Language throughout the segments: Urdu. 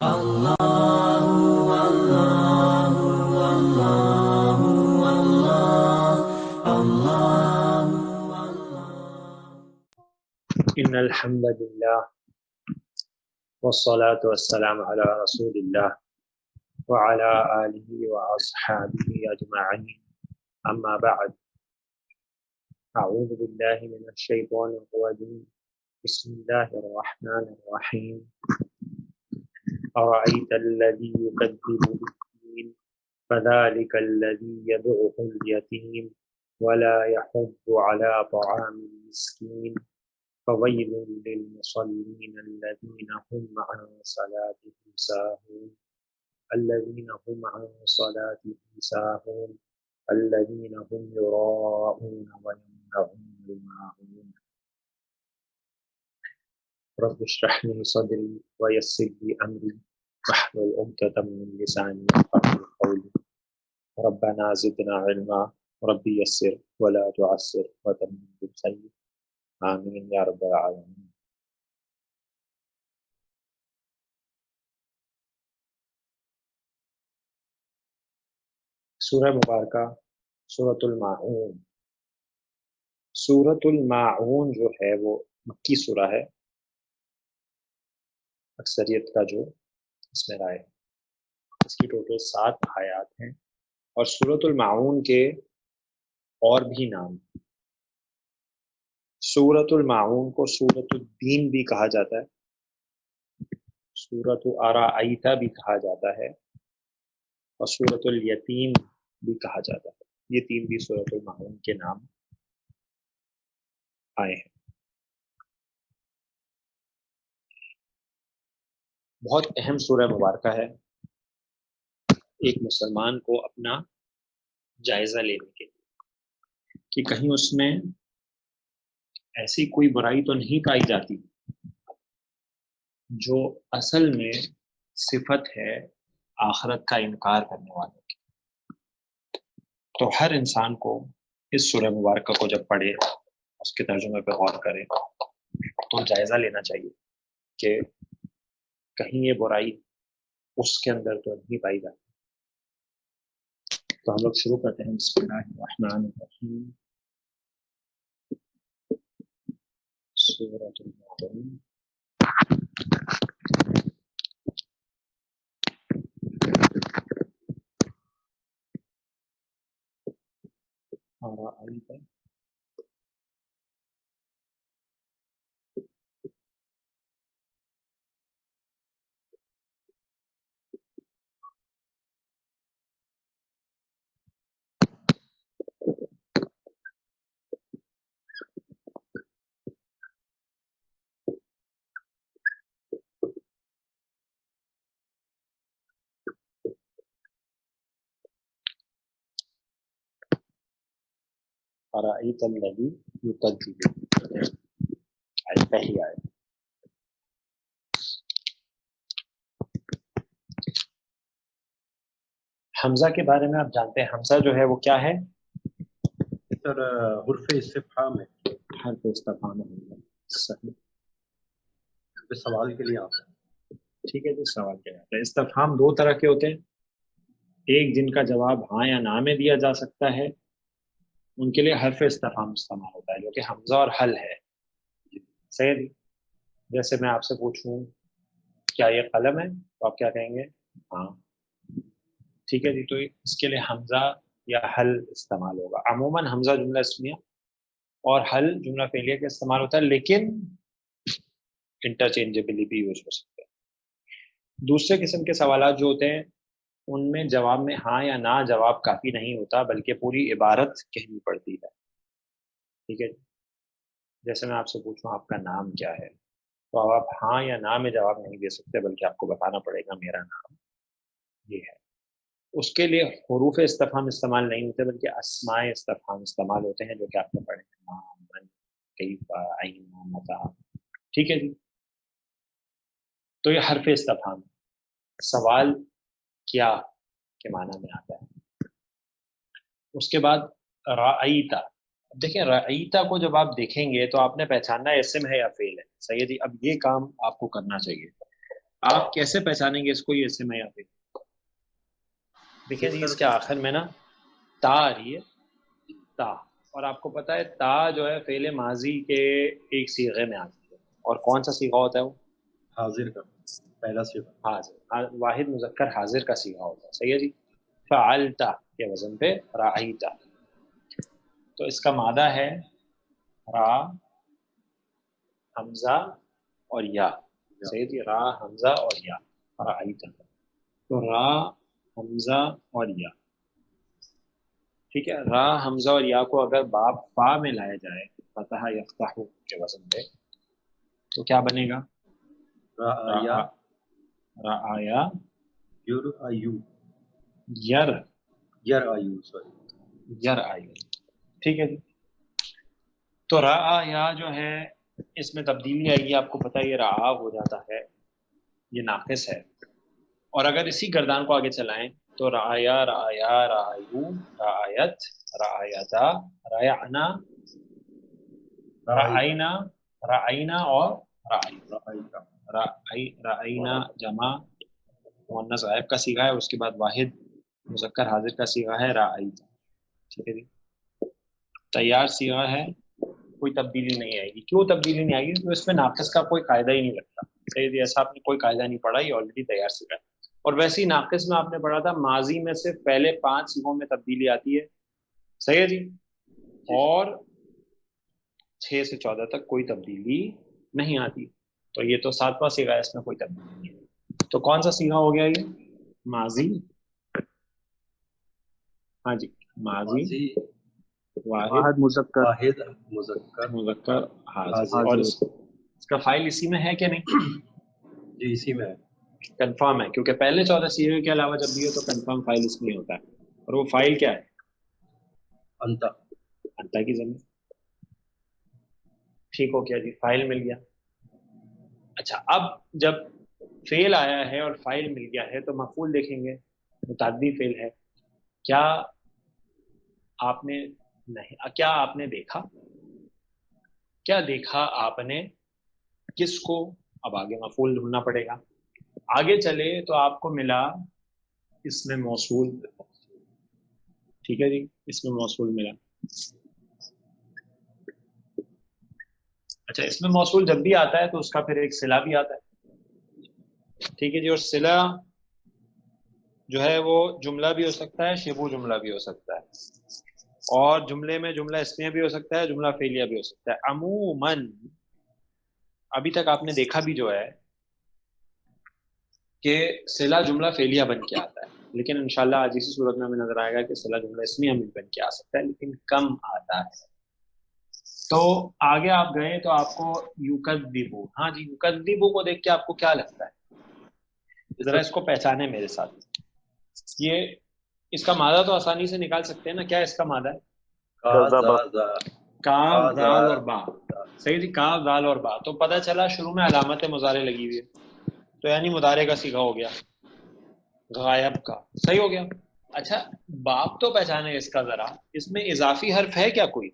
إن الحمد لله والصلاة والسلام على رسول الله وعلى آله وأصحابه أجمعين أما بعد أعوذ بالله من الشيطان الرجيم بسم الله الرحمن الرحيم أرأيت الذي يكذب بالدين فذلك الذي يدعو اليتيم ولا يحض على طعام المسكين فويل للمصلين الذين هم عن صلاتهم ساهون الذين هم عن صلاتهم ساهون الذين هم يراءون ويمنعون الماعون رب اشرح لي صدري ويسر لي أمري واحلل عقدة من لساني يفقهوا قولي ربنا زدنا علما رب يسر ولا تعسر وتمم بالخير آمین یا رب العالمین۔ سورہ مبارکہ سورۃ الماعون۔ سورۃ الماعون جو ہے وہ مکی سورہ ہے، اکثریت کا جو اس میں رائے ہے۔ اس کی ٹوٹل 7 آیات ہیں، اور سورۃ الماعون کے اور بھی نام۔ سورۃ الماعون کو سورۃ الدین بھی کہا جاتا ہے، سورۃ ارائیت بھی کہا جاتا ہے، اور سورۃ الیتیم بھی کہا جاتا ہے۔ یہ 3 بھی سورۃ الماعون کے نام آئے ہیں۔ بہت اہم سورہ مبارکہ ہے ایک مسلمان کو اپنا جائزہ لینے کے لیے، کہ کہیں اس میں ایسی کوئی برائی تو نہیں پائی جاتی جو اصل میں صفت ہے آخرت کا انکار کرنے والوں کی۔ تو ہر انسان کو اس سورہ مبارکہ کو جب پڑھے، اس کے ترجمے پہ غور کرے، تو جائزہ لینا چاہیے کہ کہیں یہ برائی اس کے اندر تو نہیں پائی جاتی۔ تو ہم لوگ شروع کرتے ہیں۔ بسم اللہ الرحمن الرحیم۔ سورۃ الماعون۔ ارائیت ارائیت الذی یکذب، پہلی آیت۔ حمزہ کے بارے میں آپ جانتے ہیں، حمزہ جو ہے وہ کیا ہے؟ سر حرف استفہام ہے، حرف استفہام ہے۔ صحیح، سوال کے لیے آتا ہے۔ ٹھیک ہے جی، سوال کیا جاتا ہے۔ استفہام 2 طرح کے ہوتے ہیں، ایک جن کا جواب ہاں یا نہ میں دیا جا سکتا ہے، ان کے لیے حرف استفہام استعمال ہوتا ہے، جو کہ حمزہ اور حل ہے۔ صحیح جی، جیسے میں آپ سے پوچھوں کیا یہ قلم ہے، تو آپ کیا کہیں گے؟ ہاں، ٹھیک ہے جی۔ تو اس کے لیے حمزہ یا حل استعمال ہوگا۔ عموماً حمزہ جملہ اسمیہ اور حل جملہ فعلیہ کا استعمال ہوتا ہے، لیکن انٹرچینجبلی بھی یوز ہو سکتے ہیں۔ دوسرے قسم کے سوالات جو ہوتے ہیں ان میں جواب میں ہاں یا نہ جواب کافی نہیں ہوتا، بلکہ پوری عبارت کہنی پڑتی ہے۔ ٹھیک ہے، جیسے میں آپ سے پوچھوں آپ کا نام کیا ہے، تو آپ ہاں یا نہ میں جواب نہیں دے سکتے، بلکہ آپ کو بتانا پڑے گا میرا نام یہ ہے۔ اس کے لیے حروف استفہام استعمال نہیں ہوتے، بلکہ اسماء استفہام استعمال ہوتے ہیں، جو کہ آپ نے پڑھے ہیں، ماں، من، کیف، این، متی۔ ٹھیک ہے جی، تو یہ حرف استفہام سوال کیا کے معنی میں آتا ہے۔ اس کے بعد رأیتا۔ اب دیکھیں رأیتا کو جب آپ دیکھیں گے تو آپ نے پہچاننا ہے اسم ہے یا فعل ہے۔ صحیح ہے جی، اب یہ کام آپ کو کرنا چاہیے۔ آپ کیسے پہچانیں گے اس کو؟ یہ اس سے میں یہاں پہ دیکھیں جی، اس کے آخر میں نا تا آ رہی ہے، تا، اور آپ کو پتا ہے تا جو ہے فعل ماضی کے ایک صیغے میں آتی ہے، اور کون سا صیغہ ہوتا ہے وہ؟ حاضر کا پہلا صیغہ، حاضر، واحد مذکر حاضر کا صیغہ ہوتا ہے، صحیح ہے جی. فعلتا کے وزن پہ رأیتا، تو اس کا مادہ ہے را حمزہ اور یا، صحیح جی، را حمزہ اور یا، رأیتا، تو را حمزہ اور یا، ٹھیک ہے. را حمزہ اور یا کو اگر باب فا میں لایا جائے فتح یفتح کے وزن پہ تو کیا بنے گا؟ رعایا، رعایا یرعیو، یر یرعیو، سوری، یرعیو، ٹھیک ہے جی. تو رعایا جو ہے اس میں تبدیلی آئے گی، آپ کو پتہ ہے یہ رعا ہو جاتا ہے، یہ ناقص ہے، اور اگر اسی گردان کو آگے چلائیں تو رعایا رعایا رعایو رعایت رعایتا رعینا رعینا رعینا اور رعینا جمع مؤنث غائب کا صیغہ ہے، اس کے بعد واحد مذکر حاضر کا صیغہ ہے رعیتا، ٹھیک ہے جی. تیار صیغہ ہے، کوئی تبدیلی نہیں آئے گی. کیوں تبدیلی نہیں آئے گی؟ کیونکہ اس میں ناقص کا کوئی قاعدہ ہی نہیں لگتا، صحیح جی، ایسا آپ نے کوئی قاعدہ نہیں پڑھا، یہ آلریڈی تیار صیغہ ہے. اور ویسے ہی ناقص میں آپ نے پڑھا تھا ماضی میں سے پہلے 5 صیغوں میں تبدیلی آتی ہے، صحیح ہے جی، اور 6 سے 14 تک کوئی تبدیلی نہیں آتی. تو یہ تو 7واں صیغہ ہے، اس میں کوئی تبدیلی نہیں ہے. تو کون سا صیغہ ہو گیا یہ؟ ماضی، ہاں جی، ماضی واحد مذکر واحد مذکر مذکر حاضر. حاضر. اور اس کا فائل اسی میں ہے کہ نہیں؟ جی اسی میں ہے. کنفرم ہے، کیونکہ پہلے 14 صیغے کے علاوہ جب بھی ہو تو کنفرم فائل اس میں ہوتا ہے، اور وہ فائل کیا ہے؟ انتا. انتا کی زمین. ٹھیک ہو گیا جی، فائل مل گیا. اچھا، اب جب فعل آیا ہے اور فائل مل گیا ہے تو مفعول دیکھیں گے، متعدی فعل ہے. کیا آپ نے نہیں، کیا آپ نے دیکھا، کیا دیکھا آپ نے کس کو؟ اب آگے مفعول ڈھونڈنا پڑے گا. آگے چلے تو آپ کو ملا اس میں موصول، ٹھیک ہے جی، اس میں موصول ملا. اچھا، اس میں موصول جب بھی آتا ہے تو اس کا پھر ایک صلہ بھی آتا ہے، ٹھیک ہے جی، اور صلہ جو ہے وہ جملہ بھی ہو سکتا ہے، شبہ جملہ بھی ہو سکتا ہے، اور جملے میں جملہ اسمیہ بھی ہو سکتا ہے، جملہ فعلیہ بھی ہو سکتا ہے. عموماً ابھی تک آپ نے دیکھا بھی جو ہے کہ صلہ جملہ فعلیہ بن کے آتا ہے، لیکن انشاءاللہ آج اسی صورت میں ہمیں نظر آئے گا کہ صلہ جملہ اسمیہ بھی بن کے آ سکتا ہے، لیکن کم آتا ہے. تو آگے آپ گئے تو آپ کو یکذبو، ہاں جی، یکذبو کو دیکھ کے آپ کو کیا لگتا ہے؟ ذرا اس کو پہچانے میرے ساتھ. یہ اس کا مادہ تو آسانی سے نکال سکتے ہیں نا، کیا اس کا مادہ ہے؟ کاف دال اور با، صحیح جی، کاف دال اور با. تو پتہ چلا شروع میں علامت مضارع لگی ہوئی ہے، تو یعنی مضارع کا صیغہ ہو گیا، غائب کا، صحیح ہو گیا. اچھا، باب تو پہچانے اس کا ذرا، اس میں اضافی حرف ہے کیا کوئی،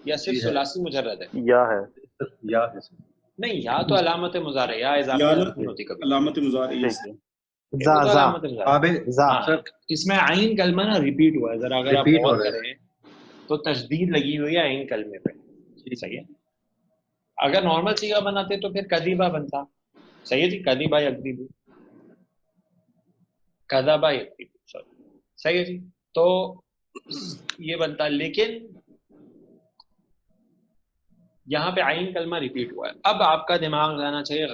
یا صرف ثلاثی مجرد ہے؟ یا ہے، یا ہے. نہیں، یا تو علامت مضارع، یا اضافی حرف نہیں ہوتی کبھی. علامت مضارع یہ تو علامت مضارع. ہاں، سر اس میں عین کلمہ نا ریپیٹ ہوا ہے، ذرا اگر آپ ریپیٹ ہو غور رہا ہے. کریں تو تشدید لگی ہوئی ہے عین کلمے پہ، صحیح ہے. اگر نارمل صیغہ بناتے تو پھر کذبہ بنتا، صحیح ہے جی، کذبہ یکذب، کذبہ یکذب، صحیح ہے جی، تو یہ بنتا. لیکن یہاں پہ عین کلمہ ریپیٹ ہوا ہے. اب آپ کا دماغ رہنا چاہیے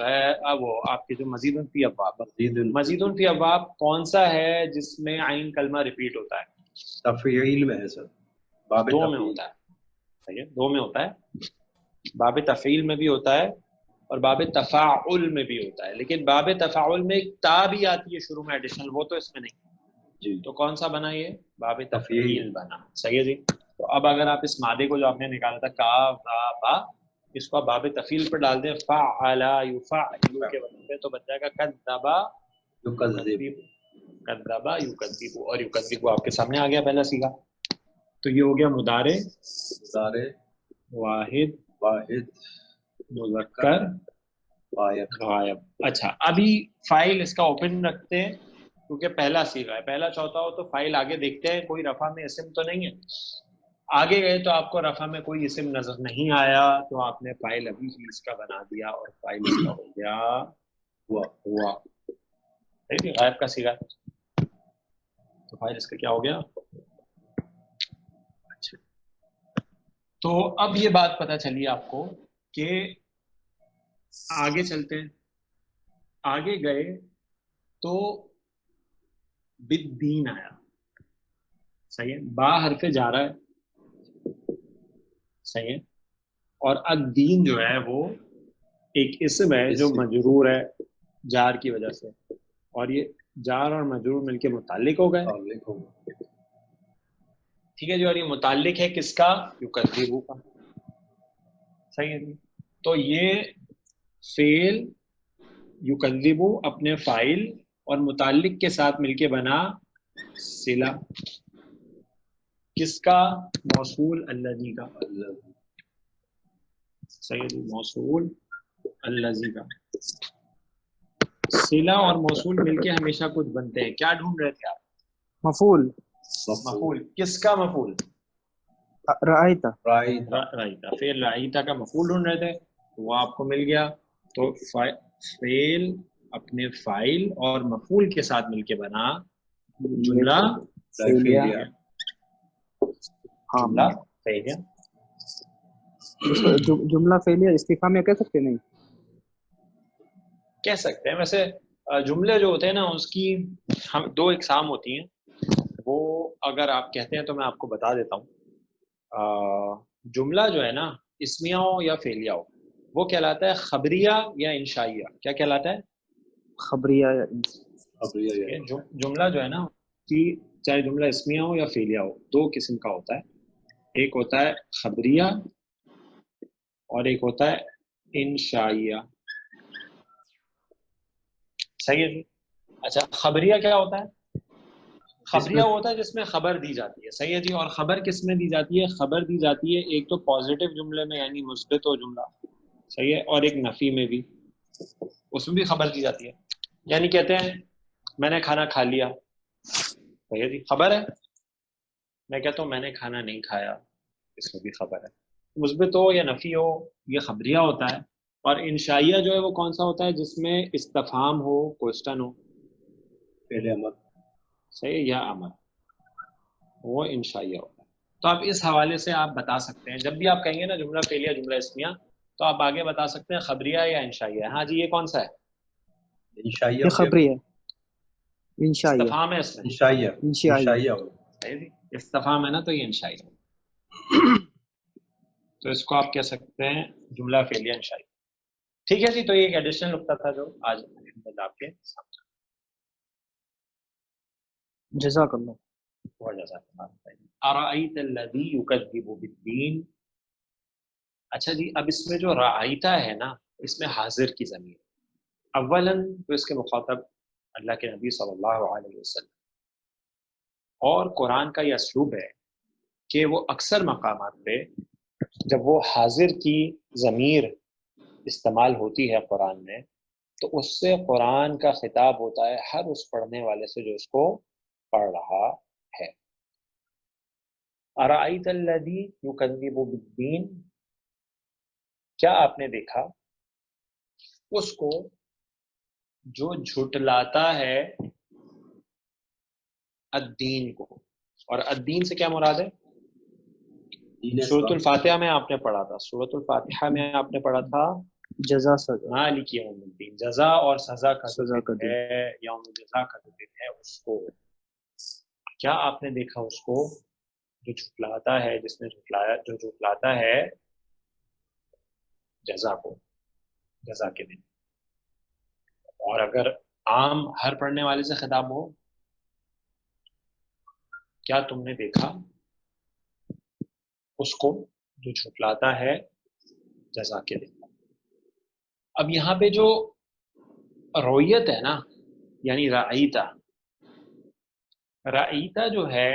اب وہ آپ کے جو مزید فی ابواب، مزید فی ابواب کون سا ہے جس میں عین کلمہ ریپیٹ ہوتا ہے؟ تفعیل میں ہے سر، باب دو میں تفعیل. ہوتا ہے، صحیح ہے، دو میں ہوتا ہے، باب تفعیل میں بھی ہوتا ہے اور باب تفاعل میں بھی ہوتا ہے. لیکن باب تفاعل میں ایک تا بھی آتی ہے شروع میں ایڈیشنل، وہ تو اس میں نہیں. جی تو کون سا بنا یہ؟ باب تفعیل بنا، صحیح ہے جی. تو اب اگر آپ اس مادے کو جو آپ نے نکالا تھا کاف با با، اس کو آپ باب تفعیل پر ڈال دیں فعلا یفعل کے وجہ پہ، تو بن جائے گا کذبا یکذب. کذبا یکذب، اور یکذب آپ کے سامنے آ گیا پہلا صیغہ. تو یہ ہو گیا مضارع مضارع واحد واحد مذکر غائب غائب. اچھا ابھی فائل اس کا اوپن رکھتے ہیں کیونکہ پہلا سیغہ ہے, پہلا چوتھا ہو تو فائل آگے دیکھتے ہیں کوئی رفع میں اسم تو نہیں ہے. آگے گئے تو آپ کو رفع میں کوئی اسم نظر نہیں آیا تو آپ نے فائل ابھی ہی اس کا بنا دیا اور فائل اس کا ہو گیا ہوا. غائب کا سیغہ تو فائل اس کا کیا ہو گیا. اچھا تو اب یہ بات پتہ چلی آپ کو کہ آگے چلتے ہیں. آگے گئے تو بالدین آیا, صحیح ہے, با حرف جا رہا ہے, صحیح ہے, اور الدین جو ہے وہ ایک اسم ہے جو مجرور ہے جار کی وجہ سے, اور یہ جار اور مجرور مل کے متعلق ہو گئے. متعلق ہوگا. ٹھیک ہے جی, اور یہ متعلق ہے کس کا, یکذبو کا. صحیح ہے جی. تو یہ فعل یکذبو اپنے فاعل اور متعلق کے ساتھ مل کے بنا صلہ کس کا, موصول الذی کا. صحیح ہے جی, موصول الذی کا. صلہ اور موصول مل کے ہمیشہ کچھ بنتے ہیں. کیا ڈھونڈ رہے تھے آپ؟ مفعول. مفعول کس کا, مفعول رأیتا. رائتا. فعل رائتا کا مفعول ڈھونڈ رہے تھے, وہ آپ کو مل گیا. تو فعل اپنے فاعل اور مفعول کے ساتھ مل کے بنا جملہ فعلیہ. جملہ فعلیہ. جملہ فعلیہ استفہام میں کہہ سکتے نہیں؟ کہہ سکتے ہیں. ویسے جملے جو ہوتے ہیں نا اس کی ہم دو اقسام ہوتی ہیں. وہ اگر آپ کہتے ہیں تو میں آپ کو بتا دیتا ہوں. جملہ جو ہے نا اسمیہ ہو یا فعلیہ ہو وہ کہلاتا ہے خبریہ یا انشائیہ. کیا کہلاتا ہے؟ خبریہ یا جملہ جو ہے نا کہ چاہے جملہ اسمیہ ہو یا فعلیہ ہو دو قسم کا ہوتا ہے. ایک ہوتا ہے خبریہ اور ایک ہوتا ہے انشائیہ. صحیح ہے جی. اچھا خبریہ کیا ہوتا ہے؟ خبریہ ہوتا ہے جس میں خبر دی جاتی ہے. صحیح ہے جی. اور خبر کس میں دی جاتی ہے؟ خبر دی جاتی ہے ایک تو پازیٹیو جملے میں یعنی مثبت ہو جملہ, صحیح ہے, اور ایک نفی میں بھی, اس میں بھی خبر دی جاتی ہے. یعنی کہتے ہیں میں نے کھانا کھا لیا, صحیح ہے جی, خبر ہے. میں کہتا ہوں میں نے کھانا نہیں کھایا, اس میں بھی خبر ہے. مثبت ہو یا نفی ہو یہ خبریہ ہوتا ہے. اور انشائیہ جو ہے وہ کون سا ہوتا ہے؟ جس میں استفہام ہو, کوسچن ہو, پہلے امر صحیح, یا امر, وہ انشائیہ ہوتا ہے. تو آپ اس حوالے سے آپ بتا سکتے ہیں جب بھی آپ کہیں گے نا جملہ فعلیہ جملہ اسمیہ تو آپ آگے بتا سکتے ہیں خبریہ یا انشائیہ. ہاں جی, یہ کون سا ہے؟ انشائیہ. یہ خبریہ. انشائیہ. استفہام ہے اس میں. انشائیہ. انشائیہ. استفہام ہے نا تو یہ انشائیہ. تو اس کو آپ کہہ سکتے ہیں جملہ فعلیہ انشائیہ. ٹھیک ہے جی. تو یہ ایک ایڈیشنل نقطہ تھا جو آج آپ کے سامنے. جزاک اللہ. ارأیت الذی یکذب بالدین. اچھا جی, اب اس میں جو رأیتا ہے نا اس میں حاضر کی ضمیر. اولاً تو اس کے مخاطب اللہ کے نبی صلی اللہ علیہ وسلم, اور قرآن کا یہ اسلوب ہے کہ وہ اکثر مقامات پہ جب وہ حاضر کی ضمیر استعمال ہوتی ہے قرآن میں تو اس سے قرآن کا خطاب ہوتا ہے ہر اس پڑھنے والے سے جو اس کو پڑھ رہا ہے. ارأیت الذی یکذب بالدین, کیا آپ نے دیکھا اس کو جو جھٹلاتا ہے الدین کو. اور الدین سے کیا مراد ہے؟ سورۃ الفاتحہ میں آپ نے پڑھا تھا, سورۃ الفاتحہ میں آپ نے پڑھا تھا جزا سزا. مالک یوم الدین, جزا اور سزا کا سزا کا دن ہے, یوم جزا کا دن ہے. اس کو کیا آپ نے دیکھا اس کو جو جھٹلاتا ہے, جس نے جھٹلایا, جو جھٹلاتا ہے جزا کو, جزا کے دن. اور اگر عام ہر پڑھنے والے سے خطاب ہو, کیا تم نے دیکھا اس کو جو جھٹلاتا ہے جزا کے دن. اب یہاں پہ جو رویت ہے نا یعنی رأیتا, رأیتا جو ہے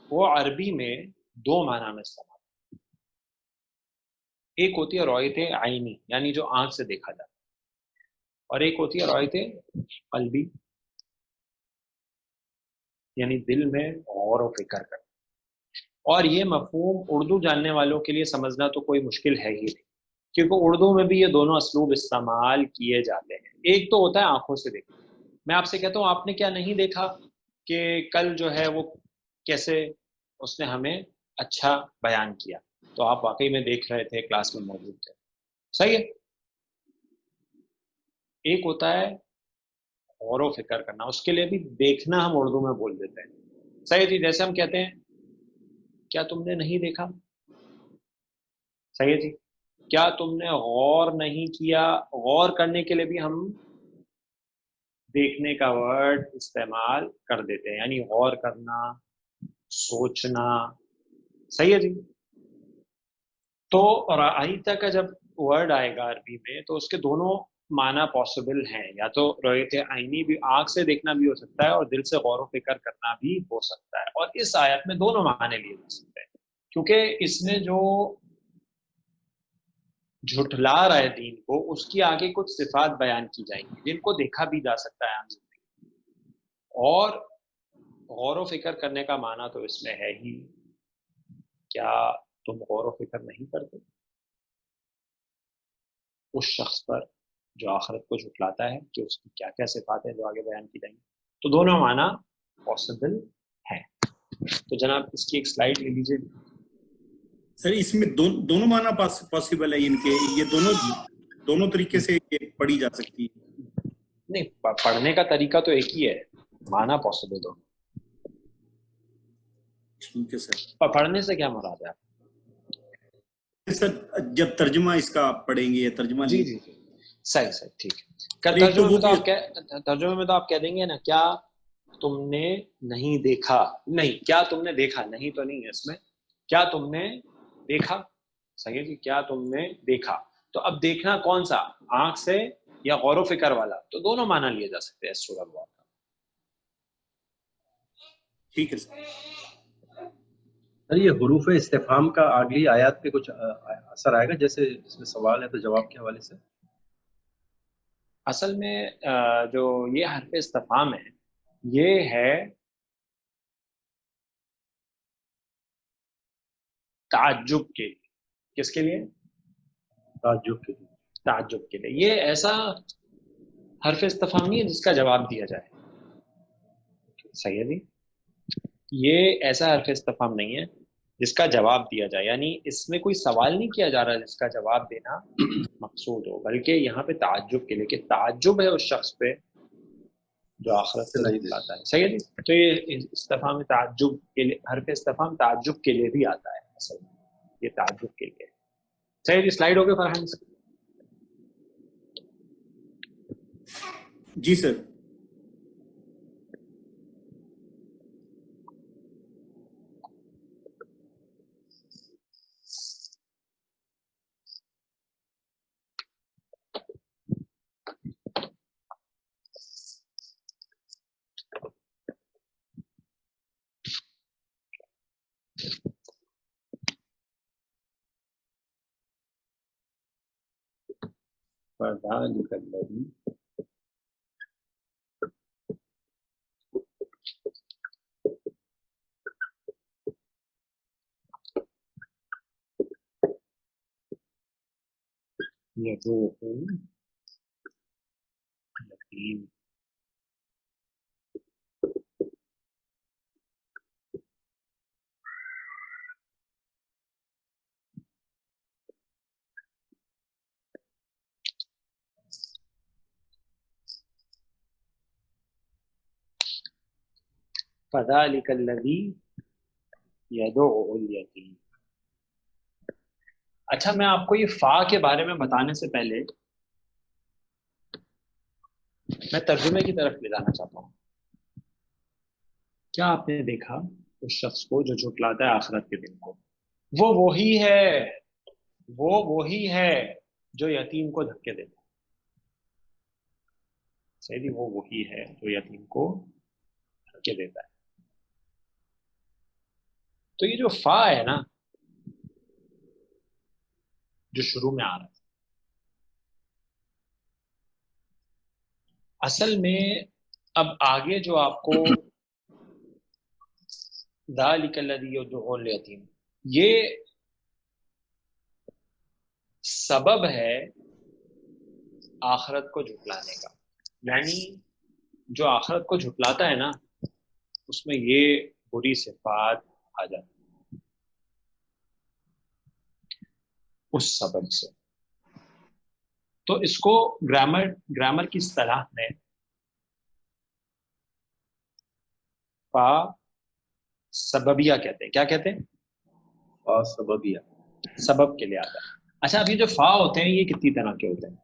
وہ عربی میں دو معنی میں استعمال. ایک ہوتی ہے رویت عینی یعنی جو آنکھ سے دیکھا جاتا ہے, اور ایک ہوتی ہے رعایت قلبی، یعنی دل میں غور و فکر کرنا. اور یہ مفہوم اردو جاننے والوں کے لیے سمجھنا تو کوئی مشکل ہے ہی نہیں، کیونکہ اردو میں بھی یہ دونوں اسلوب استعمال کیے جاتے ہیں. ایک تو ہوتا ہے آنکھوں سے دیکھنا. میں آپ سے کہتا ہوں آپ نے کیا نہیں دیکھا کہ کل جو ہے وہ کیسے اس نے ہمیں اچھا بیان کیا، تو آپ واقعی میں دیکھ رہے تھے، کلاس میں موجود تھے، صحیح ہے. ایک ہوتا ہے غور و فکر کرنا، اس کے لیے بھی دیکھنا ہم اردو میں بول دیتے ہیں. صحیح جی، جیسے ہم کہتے ہیں کیا تم نے نہیں دیکھا، صحیح ہے جی. کیا تم نے غور نہیں کیا، غور کرنے کے لیے بھی ہم دیکھنے کا ورڈ استعمال کر دیتے ہیں، یعنی غور کرنا، سوچنا. صحیح ہے جی. تو رعایتا کا جب ورڈ آئے گا عربی میں تو اس کے دونوں معنی پاسبل ہیں، یا تو رعایت عینی بھی آنکھ سے دیکھنا بھی ہو سکتا ہے، اور دل سے غور و فکر کرنا بھی ہو سکتا ہے. اور اس آیت میں دونوں معنی لیے جا سکتے ہیں، کیونکہ اس میں جو جھٹلا رہا ہے دین کو، اس کی آگے کچھ صفات بیان کی جائیں گی جن کو دیکھا بھی جا سکتا ہے عام زندگی. اور غور و فکر کرنے کا معنی تو اس میں ہے ہی. کیا تم غور و فکر نہیں کرتے اس شخص پر جو آخرت کو جھٹلاتا ہے کہ اس کی کیا کیا صفات ہیں جو آگے بیان کی جائیں گی؟ تو دونوں معنی پاسبل ہیں. تو جناب اس کی ایک سلائیڈ لے لیجیے. سر اس میں دونوں معنی پاسبل ہے، ان کے یہ دونوں طریقے سے پڑھی جا سکتی ہے؟ نہیں، پڑھنے کا طریقہ تو ایک ہی ہے، معنی پاسبل دونوں. ٹھیک ہے سر. پڑھنے سے کیا مراد ہے آپ؟ سر جب ترجمہ اس کا پڑھیں گے، ترجمہ جی نہیں. جی جی، صحیح صحیح، ٹھیک ہے. ایک تو ترجمے وہ میں تو بھی ترجمے میں تو آپ کہہ دیں گے نا، کیا تم نے نہیں دیکھا. نہیں، کیا تم نے دیکھا، نہیں تو نہیں ہے اس میں. کیا تم نے دیکھا، صحیح ہے جی، کیا تم نے دیکھا. تو اب دیکھنا کون سا، آنکھ سے یا غور و فکر والا؟ تو دونوں معنی لیے جا سکتے ہیں اس سورہ کا. ٹھیک ہے سر. سر یہ حروف استفہام کا اگلی آیات پہ کچھ اثر آئے گا، جیسے اس میں سوال ہے تو جواب کے حوالے سے؟ اصل میں جو یہ حرف استفہام ہے، یہ ہے تعجب کے لیے. کس کے لیے؟ تعجب کے لیے. تعجب کے لیے. یہ ایسا حرف استفہام نہیں ہے جس کا جواب دیا جائے. صحیح ہے جی، یہ ایسا حرف استفہام نہیں ہے جس کا جواب دیا جائے، یعنی اس میں کوئی سوال نہیں کیا جا رہا جس کا جواب دینا مقصود ہو، بلکہ یہاں پہ تعجب کے لیے، کہ تعجب ہے اس شخص پہ جو آخرت کو جھٹلاتا ہے. صحیح ہے جی. تو یہ استفہام تعجب کے لیے، حرف استفہام تعجب کے لیے بھی آتا ہے اصل میں، یہ تعجب کے لیے. صحیح جی. سلائیڈ ہو گئے فرحان سے؟ جی سر. فذلک الذی یذوق الیقین. فذلک الذی یدعو الیقین. اچھا، میں آپ کو یہ فا کے بارے میں بتانے سے پہلے میں ترجمے کی طرف لے جانا چاہتا ہوں. کیا آپ نے دیکھا اس شخص کو جو جھٹلاتا ہے آخرت کے دن کو؟ وہ وہی ہے جو یتیم کو دھکے دیتا ہے. صحیح، وہ وہی ہے جو یتیم کو دھکے دیتا ہے. تو یہ جو فا ہے نا، جو شروع میں آ رہا ہے، اصل میں اب آگے جو آپ کو ذالک الذی یدعو الیتیم، یہ سبب ہے آخرت کو جھٹلانے کا. یعنی جو آخرت کو جھٹلاتا ہے نا اس میں یہ بری صفات آ جاتی اس سبب سے. تو اس کو گرامر کی اصطلاح میں فا سببیہ کہتے ہیں. کیا کہتے ہیں؟ فا سببیہ، سبب کے لیے آتا ہے. اچھا، اب یہ جو فا ہوتے ہیں یہ کتنی طرح کے ہوتے ہیں؟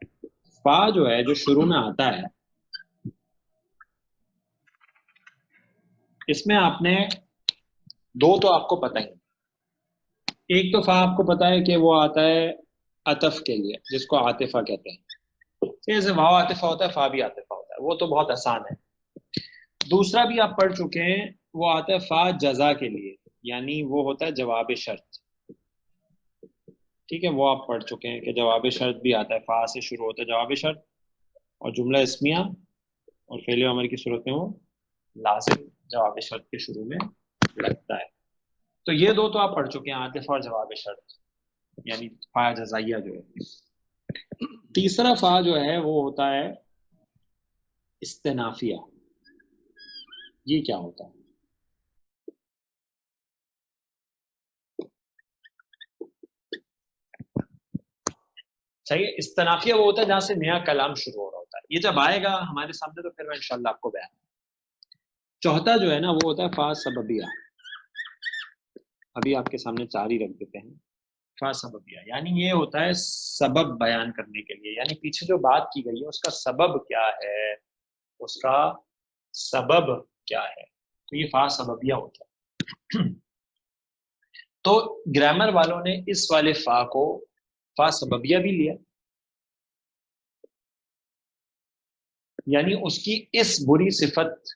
فا جو ہے جو شروع میں آتا ہے اس میں آپ نے دو تو آپ کو پتہ ہی. ایک تو فا آپ کو پتا ہے کہ وہ آتا ہے عطف کے لیے جس کو عاطفہ کہتے ہیں. جیسے واو عاطفہ ہوتا ہے فا بھی عاطفہ ہوتا ہے، وہ تو بہت آسان ہے. دوسرا بھی آپ پڑھ چکے ہیں، وہ آتا ہے فا جزا کے لیے، یعنی وہ ہوتا ہے جواب شرط. ٹھیک ہے، وہ آپ پڑھ چکے ہیں کہ جواب شرط بھی آتا ہے، فا سے شروع ہوتا ہے جواب شرط، اور جملہ اسمیہ اور فعل و امر کی صورت میں وہ لازم جواب شرط کے شروع میں لگتا ہے. تو یہ دو تو آپ پڑھ چکے ہیں، عاطفہ اور جواب شرط، یعنی فا جزائیہ جو ہے. تیسرا فا جو ہے وہ ہوتا ہے استنافیہ. یہ کیا ہوتا ہے؟ صحیح، استنافیہ وہ ہوتا ہے جہاں سے نیا کلام شروع ہو رہا ہوتا ہے. یہ جب آئے گا ہمارے سامنے تو پھر میں انشاءاللہ آپ کو بیان. چوتھا جو ہے نا وہ ہوتا ہے فا سببیہ. ابھی آپ کے سامنے چار ہی رکھ دیتے ہیں. فا سببیہ یعنی یہ ہوتا ہے سبب بیان کرنے کے لیے، یعنی پیچھے جو بات کی گئی ہے اس کا سبب کیا ہے، اس کا سبب کیا ہے، تو یہ فا سببیہ ہوتا ہے. تو گرامر والوں نے اس والے فا کو فا سببیہ بھی لیا، یعنی اس کی اس بری صفت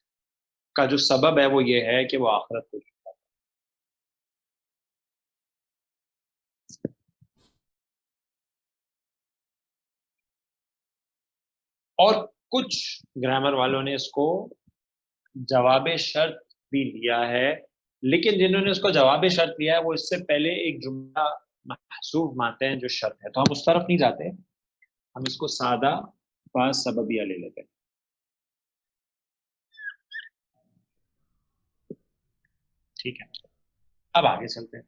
کا جو سبب ہے وہ یہ ہے کہ وہ آخرت کو جھٹلاتا ہے. اور کچھ گرامر والوں نے اس کو جواب شرط بھی لیا ہے، لیکن جنہوں نے اس کو جواب شرط لیا ہے وہ اس سے پہلے ایک جملہ محذوف مانتے ہیں جو شرط ہے. تو ہم اس طرف نہیں جاتے، ہم اس کو سادہ فا سببیہ لے لیتے ہیں. ٹھیک ہے، اب آگے چلتے ہیں.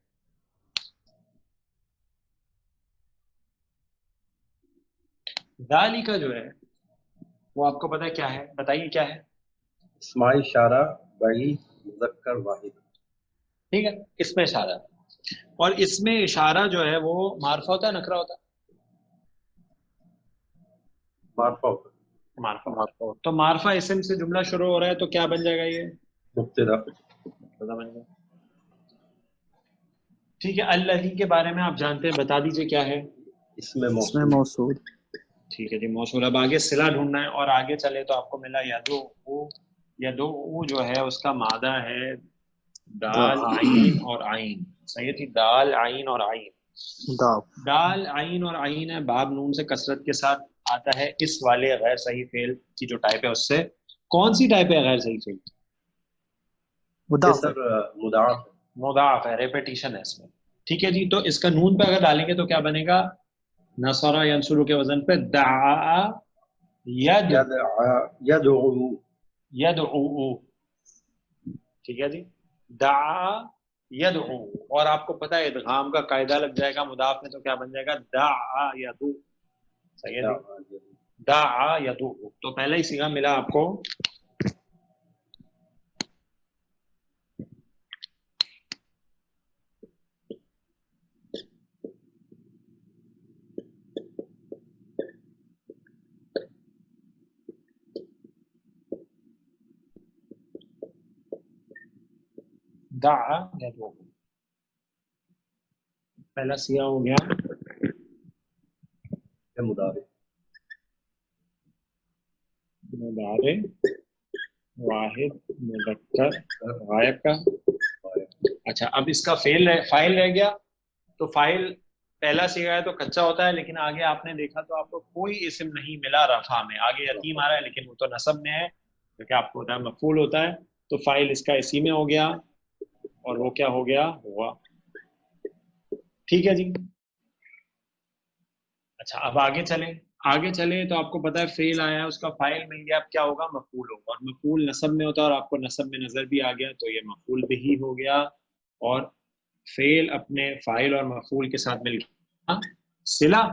ذالک کا جو ہے وہ آپ کو پتا ہے کیا ہے؟ بتائیے کیا ہے. اسماء اشارہ بئی مذکر واحد. ٹھیک ہے، اس میں اشارہ، اور اس میں اشارہ جو ہے وہ معرفہ ہوتا ہے نکرہ ہوتا ہے؟ معرفہ ہوتا ہے. معرفہ ہوتا ہے. تو معرفہ اسم سے جملہ شروع ہو رہا ہے تو کیا بن جائے گا؟ یہ مبتدا. مبتدا بن گیا. ٹھیک ہے، الذی کے بارے میں آپ جانتے ہیں، بتا دیجئے کیا ہے. اس میں اس میں موصول. موصول. ٹھیک ہے جی، موصول. اب آگے صلہ ڈھونڈنا ہے، اور آگے چلے تو آپ کو ملا یدعو جو ہے اس کا مادہ ہے دال عین اور عین. صحیح تھی، دال عین اور عین. دال عین اور عین ہے، باب نون سے کثرت کے ساتھ آتا ہے اس والے غیر صحیح فعل کی جو ٹائپ ہے اس سے. کون سی ٹائپ ہے غیر صحیح فعل؟ مضاف. سر مضاعف. مضاعف ہے، ریپیٹیشن ہے اس میں. ٹھیک ہے جی، تو اس کا نون پہ اگر ڈالیں گے تو کیا بنے گا؟ نصرہ ینصرو کے وزن پہ دعا یدعو. ٹھیک ہے جی، دعا یدعو. اور آپ کو پتہ ہے ادغام کا قاعدہ لگ جائے گا مضاف میں تو کیا بن جائے گا؟ دعا یدعو. صحیح ہے جی، دعا یدعو. تو پہلا ہی صیغہ ملا آپ کو. دعا یدعو پہلا صیغہ ہو گیا مضارع. مضارع واحد مذکر غائب کا. اچھا، اب اس کا فاعل رہ گیا، تو فاعل پہلا صیغہ ہے تو کچا ہوتا ہے، لیکن آگے آپ نے دیکھا تو آپ کو کوئی اسم نہیں ملا رفع میں. آگے یتیم آ رہا ہے لیکن وہ تو نصب میں ہے کیونکہ آپ کو پتا ہے مفعول ہوتا ہے، تو فاعل اس کا اسی میں ہو گیا اور وہ کیا ہو گیا ہوا. ٹھیک ہے جی. اچھا اب آگے چلیں تو آپ کو پتا ہے فعل آیا، اس کا فاعل مل گیا، اب کیا ہوگا مفعول ہوگا، اور مفعول نصب میں ہوتا ہے اور آپ کو نصب میں نظر بھی آ گیا تو یہ مفعول بھی ہو گیا. اور فعل اپنے فاعل اور مفعول کے ساتھ مل گیا صلہ،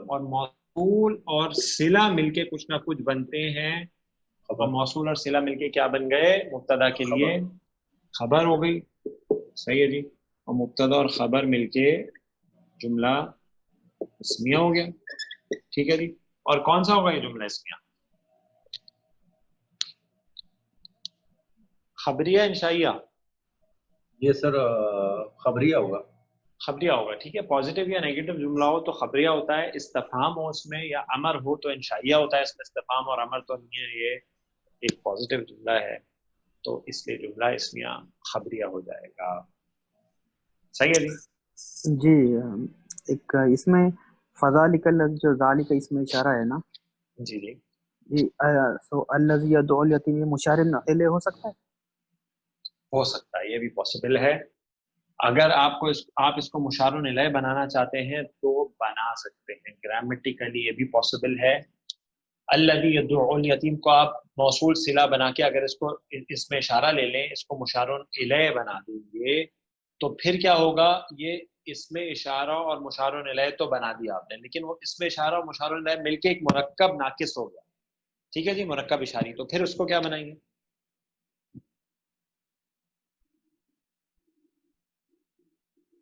اور موصول اور صلہ مل کے کچھ نہ کچھ بنتے ہیں، اور موصول اور صلہ مل کے کیا بن گئے؟ مبتدا کے لیے خبر ہو گئی. صحیح ہے جی. اور مبتدا اور خبر مل کے جملہ اسمیہ ہو گیا. ٹھیک ہے جی. اور کون سا ہوگا یہ جملہ اسمیہ؟ خبریہ انشائیہ؟ یہ سر خبریہ ہوگا. خبریہ ہوگا. ٹھیک ہے. پازیٹیو یا نیگیٹو جملہ ہو تو خبریہ ہوتا ہے، استفہام ہو اس میں یا امر ہو تو انشائیہ ہوتا ہے. اس میں استفہام اور امر تو نہیں ہے، یہ ایک پازیٹیو جملہ ہے تو اس لیے جملہ اسمیہ خبریہ ہو جائے گا. صحیح ہے جی. جی ایک اس میں فذالک جو ذالک اس میں اشارہ ہے نا جی جی جی، سو الذی یدعو الیتیم یہ مشار الیہ ہو سکتا ہے؟ ہو سکتا ہے، یہ بھی پاسبل ہے. اگر آپ اس کو مشار الیہ بنانا چاہتے ہیں تو بنا سکتے ہیں، گرامیٹیکلی یہ بھی پاسبل ہے. الذی یدعو الیتیم کو آپ موصول صلہ بنا کے اگر اس میں اشارہ لے لیں، اس کو مشار الیہ بنا دیں گے تو پھر کیا ہوگا؟ یہ اس میں اشارہ اور مشار الیہ تو بنا دیا آپ نے، لیکن وہ اس میں اشارہ اور مشار الیہ مل کے ایک مرکب ناقص ہو گیا. ٹھیک ہے جی. مرکب اشاری، تو پھر اس کو کیا بنائیں گے؟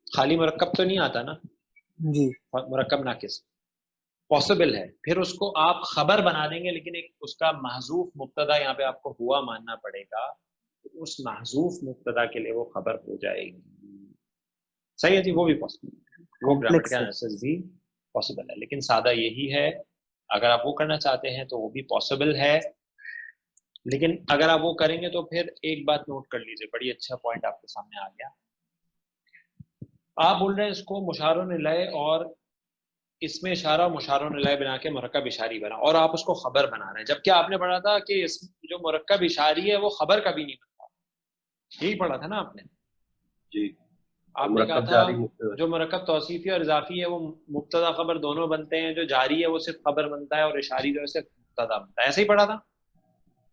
خالی مرکب تو نہیں آتا نا، جی مرکب ناقص پاسبل ہے. پھر اس کو آپ خبر بنا دیں گے، لیکن ایک اس کا محذوف مبتدا یہاں پہ آپ کو ہوا ماننا پڑے گا، اس محذوف مبتدا کے لیے وہ خبر ہو جائے گی. صحیح ہے جی. وہ بھی پاسبل ہے، وہ کمپلیکس گرامٹیکل ہے. انالیسس بھی پاسبل ہے، لیکن سادہ یہی ہے. اگر آپ وہ کرنا چاہتے ہیں تو وہ بھی پاسبل ہے، لیکن اگر آپ وہ کریں گے تو پھر ایک بات نوٹ کر لیجئے، بڑی اچھا پوائنٹ آپ کے سامنے آ گیا. آپ بول رہے ہیں اس کو مشار الیہ اور اس میں اشارہ مشار الیہ بنا کے مرکب اشاری بنا، اور آپ اس کو خبر بنا رہے ہیں، جبکہ آپ نے پڑھا تھا کہ اس جو مرکب اشاری ہے وہ خبر کبھی نہیں بنتا. یہی پڑھا تھا نا آپ نے؟ جی. آپ نے کہا مرکب تھا جاری مبتدا. جو مرکب توصیفی اور اضافی ہے وہ مبتدا خبر دونوں بنتے ہیں، جو جاری ہے وہ صرف خبر بنتا ہے اور اشاری جو ہے صرف مبتدا بنتا ہے. ایسے ہی پڑھا تھا.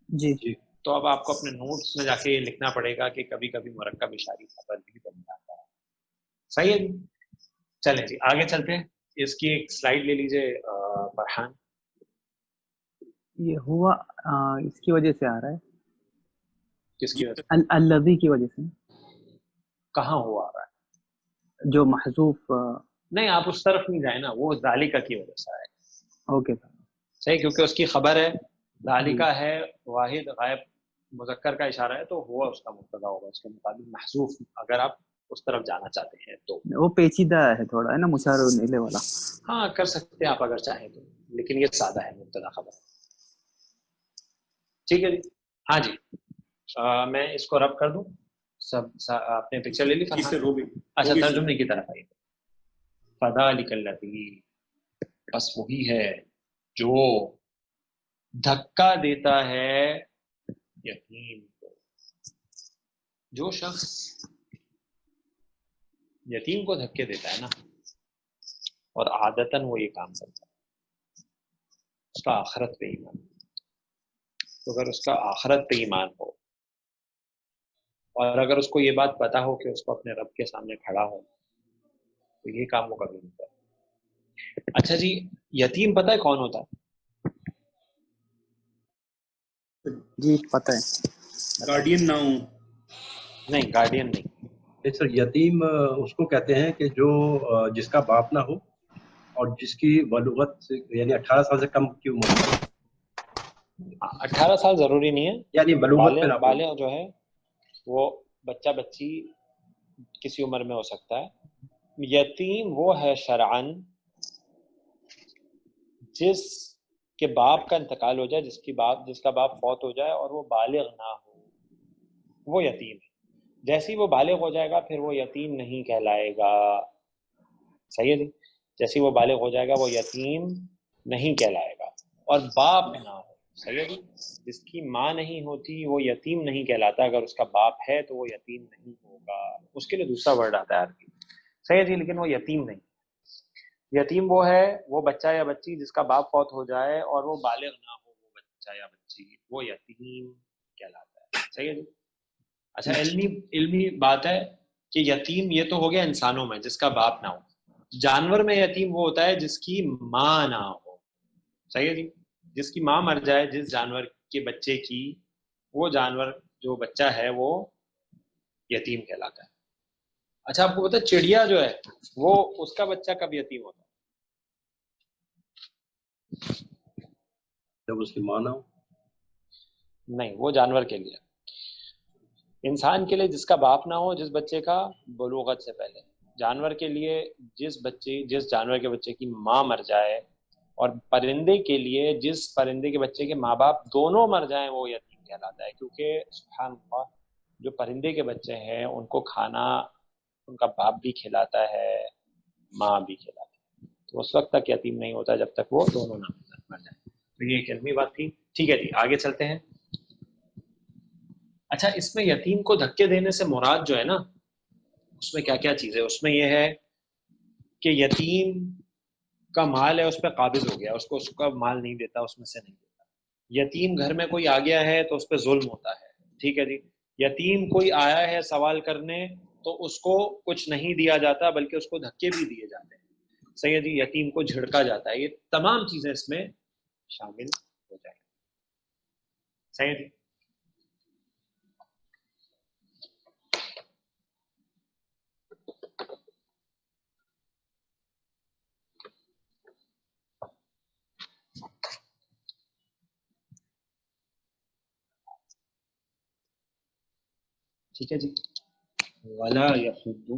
جی جی. تو اب آپ کو اپنے نوٹس میں جا کے یہ لکھنا پڑے گا کہ کبھی کبھی مرکب اشاری خبر بھی بن جاتا ہے. صحیح ہے جی. چلیں جی آگے چلتے ہیں. اس کی ایک سلائیڈ لے لیجئے فرحان. یہ ہوا اس کی وجہ سے آ رہا ہے، کس کی وجہ سے؟ الذی کی وجہ سے، کہاں ہوا آ رہا ہے؟ جو محذوف نہیں آپ اس طرف نہیں جائیں نا، وہ ذالکہ کی وجہ سے آئے. اوکے صحیح، کیونکہ اس کی خبر ہے، ذالکہ ہے واحد غائب مذکر کا اشارہ ہے تو ہوا اس کا مبتدا ہوگا، اس کے مطابق محذوف اگر آپ اس طرف جانا چاہتے ہیں تو. وہ پیچیدہ ہے تھوڑا ہے نا مشار الیہ والا. ہاں کر سکتے ہیں آپ اگر چاہیں تو، لیکن یہ سادہ ہے مبتدا خبر. ٹھیک ہے جی. ہاں جی میں اس کو رب کر دوں. سب آپ نے پکچر لے لی کس سے روبی؟ اچھا ترجمے کی طرف آئیے. فذالک الذی، بس وہی ہے جو دھکا دیتا ہے یتیم کو. جو شخص یتیم کو دھکے دیتا ہے نا، اور عادتاً وہ یہ کام کرتا ہے، اس کا آخرت پہ ایمان. تو اگر اس کا آخرت پہ ایمان ہو اور اگر اس کو یہ بات پتا ہو کہ اس کو اپنے رب کے سامنے کھڑا ہو تو یہ کام وہ کبھی نہیں کرتا. اچھا جی یتیم پتہ ہے کون ہوتا ہے؟ جی پتہ ہے. گارڈین نہ ہوں. نہیں گارڈین نہیں. سر یتیم اس کو کہتے ہیں کہ جو جس کا باپ نہ ہو اور جس کی بلوغت یعنی 18 سال سے کم کی عمر ہو. 18 سال ضروری نہیں ہے، یعنی بلوغت پہ نہ ہو. بالغ جو ہے وہ بچہ بچی کسی عمر میں ہو سکتا ہے. یتیم وہ ہے شرعن جس کے باپ کا انتقال ہو جائے، جس کا باپ فوت ہو جائے اور وہ بالغ نہ ہو، وہ یتیم ہے. جیسے ہی وہ بالغ ہو جائے گا پھر وہ یتیم نہیں کہلائے گا. صحیح ہے جی. جیسے وہ بالغ ہو جائے گا وہ یتیم نہیں کہلائے گا. اور باپ نہ ہو, صحیح ہے جی, جس کی ماں نہیں ہوتی وہ یتیم نہیں کہلاتا, اگر اس کا باپ ہے تو وہ یتیم نہیں ہوگا. اس کے لیے دوسرا ورڈ آتا ہے عربی, صحیح ہے جی, لیکن وہ یتیم نہیں. یتیم وہ ہے, وہ بچہ یا بچی جس کا باپ فوت ہو جائے اور وہ بالغ نہ ہو, وہ بچہ یا بچی وہ یتیم کہلاتا ہے. صحیح ہے جی. اچھا, علمی بات ہے کہ یتیم یہ تو ہو گیا انسانوں میں جس کا باپ نہ ہو. جانور میں یتیم وہ ہوتا ہے جس کی ماں نہ ہو. صحیح ہے جی, جس کی ماں مر جائے جس جانور کے بچے کی, وہ جانور جو بچہ ہے وہ یتیم کہلاتا ہے. اچھا, آپ کو پتا چڑیا جو ہے وہ اس کا بچہ کب یتیم ہوتا ہے؟ جب اس کی ماں نہ ہو. نہیں, وہ جانور کے لیے. انسان کے لیے جس کا باپ نہ ہو, جس بچے کا بلوغت سے پہلے. جانور کے لیے جس جانور کے بچے کی ماں مر جائے, اور پرندے کے لیے جس پرندے کے بچے کے ماں باپ دونوں مر جائیں وہ یتیم کہلاتا ہے. کیونکہ سبحان اللہ, جو پرندے کے بچے ہیں ان کو کھانا ان کا باپ بھی کھلاتا ہے, ماں بھی کھلاتی ہے, تو اس وقت تک یتیم نہیں ہوتا جب تک وہ دونوں نہ مر جائیں. تو یہ ایک علمی بات تھی. ٹھیک ہے جی, آگے چلتے ہیں. اچھا, اس میں یتیم کو دھکے دینے سے مراد جو ہے نا, اس میں کیا کیا چیز ہے؟ اس میں یہ ہے کہ یتیم کا مال ہے اس پہ قابض ہو گیا, اس کو اس کا مال نہیں دیتا, اس میں سے نہیں دیتا. یتیم گھر میں کوئی آ گیا ہے تو اس پہ ظلم ہوتا ہے. ٹھیک ہے جی. یتیم کوئی آیا ہے سوال کرنے تو اس کو کچھ نہیں دیا جاتا بلکہ اس کو دھکے بھی دیے جاتے ہیں. صحیح ہے جی, یتیم کو جھڑکا جاتا ہے. یہ تمام چیزیں اس میں شامل ہو جائیں. صحیح ہے جی. ٹھیک ہے جی. ولا یحض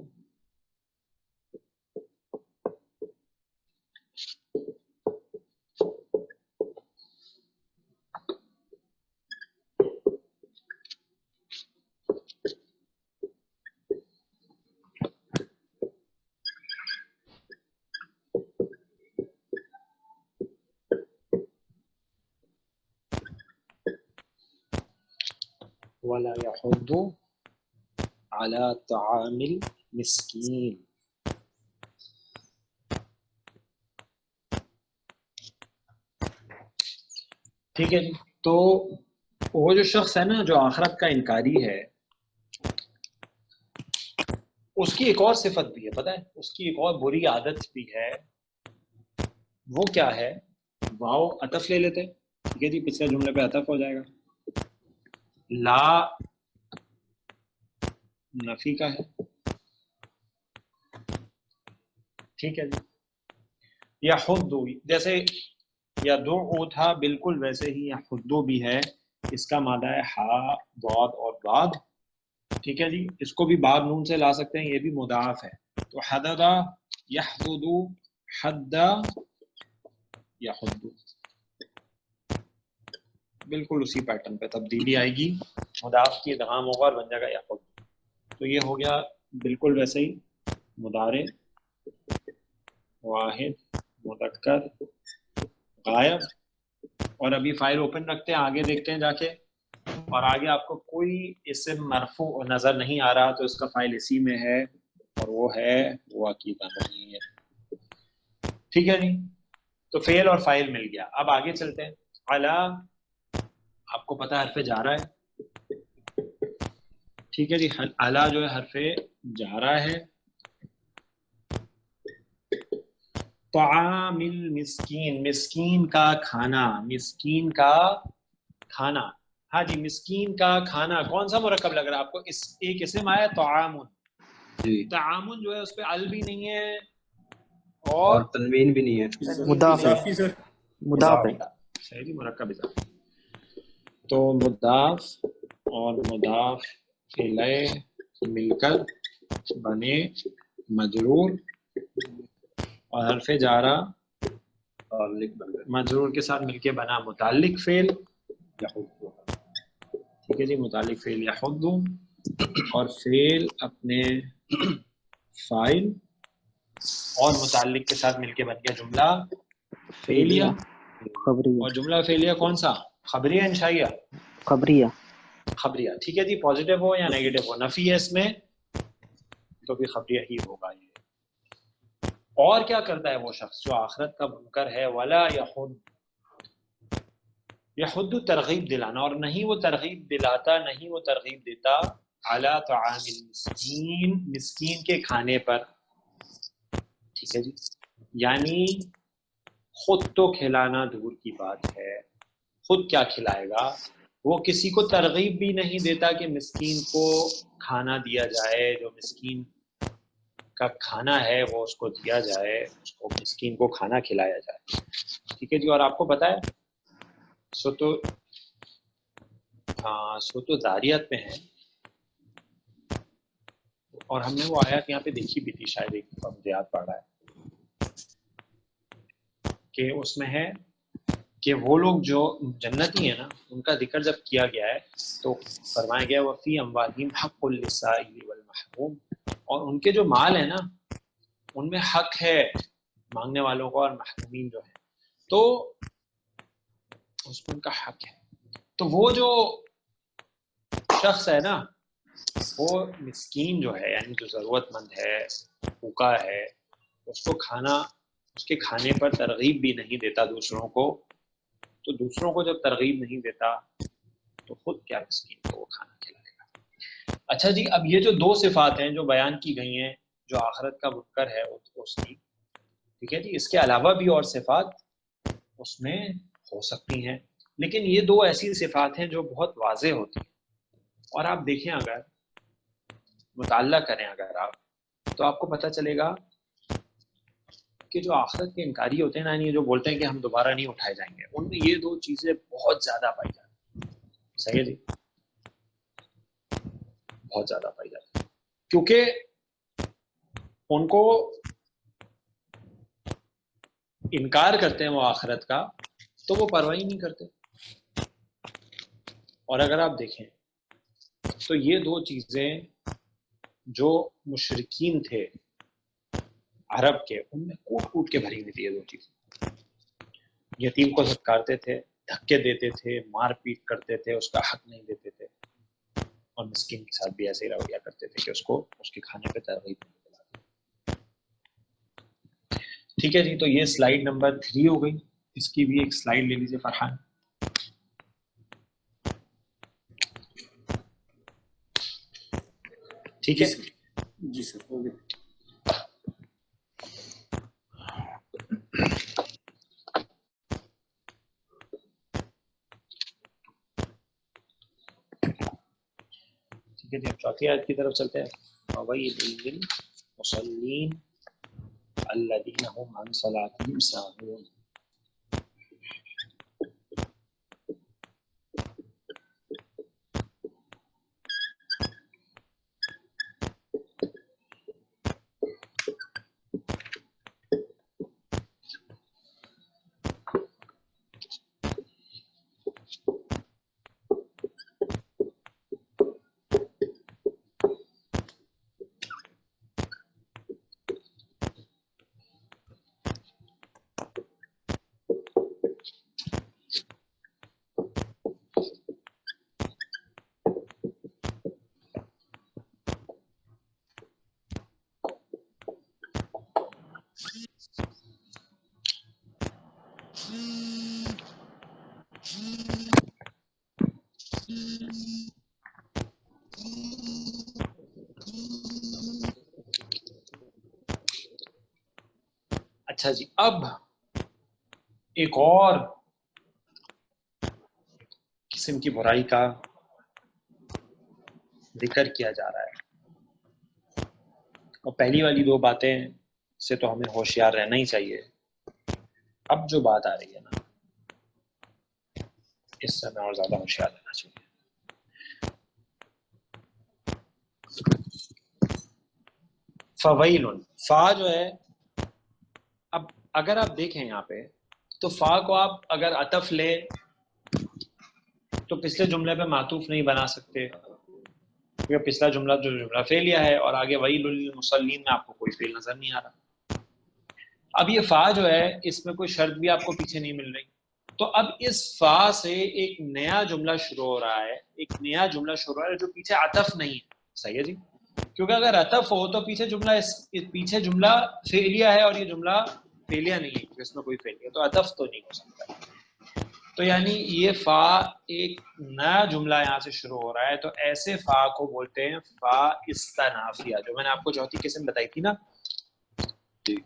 ولا يحض على طعام المسكين. ٹھیک ہے جی. تو وہ جو شخص ہے نا جو آخرت کا انکاری ہے, اس کی ایک اور صفت بھی ہے, پتہ ہے اس کی ایک اور بری عادت بھی ہے. وہ کیا ہے؟ واو عطف لے لیتے. ٹھیک ہے جی, پچھلے جملے پہ عطف ہو جائے گا. لا نفی کا ہے. ٹھیک ہے جی. یا خود جیسے یا دو تھا بالکل ویسے ہی یا خدو بھی ہے. اس کا مادہ ہے ہا, ضاد اور باد. ٹھیک ہے جی. اس کو بھی باد نون سے لا سکتے ہیں, یہ بھی مضاعف ہے. تو حددا یحدد, حدا یحد, بالکل اسی پیٹرن پہ تبدیلی آئے گی. مضاف کی ادغام ہوگا اور بن جائے گا یحد. تو یہ ہو گیا بالکل ویسے ہی مضارع واحد مذکر غائب. اور ابھی فائل اوپن رکھتے ہیں, آگے دیکھتے ہیں جا کے. اور آگے آپ کو کوئی اسم مرفوع نظر نہیں آ رہا تو اس کا فائل اسی میں ہے, اور وہ ہے وہ عقیدہ نہیں ہے. ٹھیک ہے جی. تو فعل اور فائل مل گیا. اب آگے چلتے ہیں. علا, آپ کو پتہ حرف جارہ ہے. ٹھیک ہے جی. علا جو ہے حرف جارہ ہے. طعام المسکین, مسکین کا کھانا, مسکین کا کھانا. ہاں جی, مسکین کا کھانا کون سا مرکب لگ رہا ہے آپ کو؟ اس ایک اسم آیا طعامن. جی. طعامن جو ہے اس پہ ال بھی نہیں ہے اور تنوین بھی نہیں ہے. مضاف ہے. اضافی سر. مضاف ہے. صحیح جی, مرکب اضافی. تو مضاف اور مضاف الیہ مل کر بنے مجرور, اور حرف جارہ اور لکھ بن گئے مجرور کے ساتھ مل کے بنا متعلق فعل. یحض. ٹھیک ہے جی. متعلق فعل یحض, اور فعل اپنے فاعل اور متعلق کے ساتھ مل کے بن گیا جملہ فعلیہ. خبریہ. اور جملہ فعلیہ کون سا؟ خبریہ انشائیہ؟ خبریہ. خبریہ. ٹھیک ہے جی. پازیٹیو ہو یا نیگیٹو ہو، نفی ہے اس میں تو بھی خبریہ ہی ہوگا یہ. اور کیا کرتا ہے وہ شخص جو آخرت کا منکر ہے؟ ولا یحض، یحض ترغیب دلانا، اور نہیں وہ ترغیب دلاتا، نہیں وہ ترغیب دیتا علی طعام المسکین، مسکین کے کھانے پر. ٹھیک ہے جی. یعنی خود تو کھلانا دور کی بات ہے، خود کیا کھلائے گا؟ وہ کسی کو ترغیب بھی نہیں دیتا کہ مسکین کو کھانا دیا جائے، جو مسکین کا کھانا ہے وہ اس کو دیا جائے، اس کو مسکین کو کھانا کھلایا جائے. ٹھیک ہے جی. اور آپ کو پتا ہے سو تو داریات میں ہے، اور ہم نے وہ آیات یہاں پہ دیکھی بھی تھی شاید، ایک دفعہ مجھے یاد پڑ رہا ہے کہ اس میں ہے کہ وہ لوگ جو جنتی ہیں نا، ان کا ذکر جب کیا گیا ہے تو فرمایا گیا وفی اموالہم حق للسائل والمحروم، اور ان کے جو مال ہے نا ان میں حق ہے مانگنے والوں کو اور محرومین جو ہیں، تو اس میں ان کا حق ہے. تو وہ جو شخص ہے نا، وہ مسکین جو ہے، یعنی جو ضرورت مند ہے، بھوکا ہے، اس کو کھانا، اس کے کھانے پر ترغیب بھی نہیں دیتا دوسروں کو، تو دوسروں کو جب ترغیب نہیں دیتا تو خود کیا مسکین کو وہ کھانا کھلائے گا. اچھا جی. اب یہ جو دو صفات ہیں جو بیان کی گئی ہیں جو آخرت کا منکر ہے اس کی، ٹھیک ہے جی، اس کے علاوہ بھی اور صفات اس میں ہو سکتی ہیں، لیکن یہ دو ایسی صفات ہیں جو بہت واضح ہوتی ہیں. اور آپ دیکھیں، اگر مطالعہ کریں اگر آپ، تو آپ کو پتہ چلے گا کہ جو آخرت کے انکاری ہوتے ہیں نا، یہ جو بولتے ہیں کہ ہم دوبارہ نہیں اٹھائے جائیں گے، ان میں یہ دو چیزیں بہت زیادہ پائی جاتی ہیں. صحیح ہے جی، بہت زیادہ پائی جاتی ہیں، کیونکہ ان کو انکار کرتے ہیں وہ آخرت کا، تو وہ پرواہ ہی نہیں کرتے. اور اگر آپ دیکھیں تو یہ دو چیزیں جو مشرکین تھے عرب کے، ان میں کوٹ کوٹ کے بھری ہوئی تھی یہ دو چیزیں. یتیم کو ستکارتے تھے، دھکے دیتے تھے، مار پیٹ کرتے تھے، اس کا حق نہیں دیتے تھے، اور مسکین کے ساتھ بھی ایسے ہی رویہ کرتے تھے کہ اس کو اس کے کھانے پہ ترغیب نہیں دلاتے. ٹھیک ہے جی. تو یہ سلائیڈ نمبر 3 ہو گئی. اس کی بھی ایک سلائیڈ لے لیجیے فرحان. ٹھیک ہے جی سر، ہو گیا. ٹھیک ہے جی. اب چوتھی آیت کی طرف چلتے ہیں. فویل للمصلین الذین هم عن صلاتهم ساہون. اچھا جی. اب ایک اور قسم کی برائی کا ذکر کیا جا رہا ہے، اور پہلی والی دو باتیں سے تو ہمیں ہوشیار رہنا ہی چاہیے. اب جو بات آ رہی ہے نا، اس سے ہمیں اور زیادہ ہوشیار رہنا چاہیے. فویل، فا جو ہے، اب اگر آپ دیکھیں یہاں پہ تو فا کو آپ اگر عطف لے تو پچھلے جملے پہ معطوف نہیں بنا سکتے، کیونکہ پچھلا جملہ جو جملہ فعلیہ ہے، اور آگے ویل للمصلین میں آپ کو کوئی فعل نظر نہیں آ رہا. اب یہ فا جو ہے اس میں کوئی شرط بھی آپ کو پیچھے نہیں مل رہی، تو اب اس فا سے ایک نیا جملہ شروع ہو رہا ہے، ایک نیا جملہ شروع ہو رہا ہے جو پیچھے عطف نہیں ہے. صحیح ہے جی، کیونکہ اگر عطف ہو تو پیچھے جملہ فعلیہ ہے اور یہ جملہ فعلیہ نہیں ہے کیونکہ اس میں کوئی فعلیہ، تو عطف تو نہیں ہو سکتا. تو یعنی یہ فا ایک نیا جملہ یہاں سے شروع ہو رہا ہے، تو ایسے فا کو بولتے ہیں فا استنافیہ، جو میں نے آپ کو چوتھی قسم بتائی تھی نا،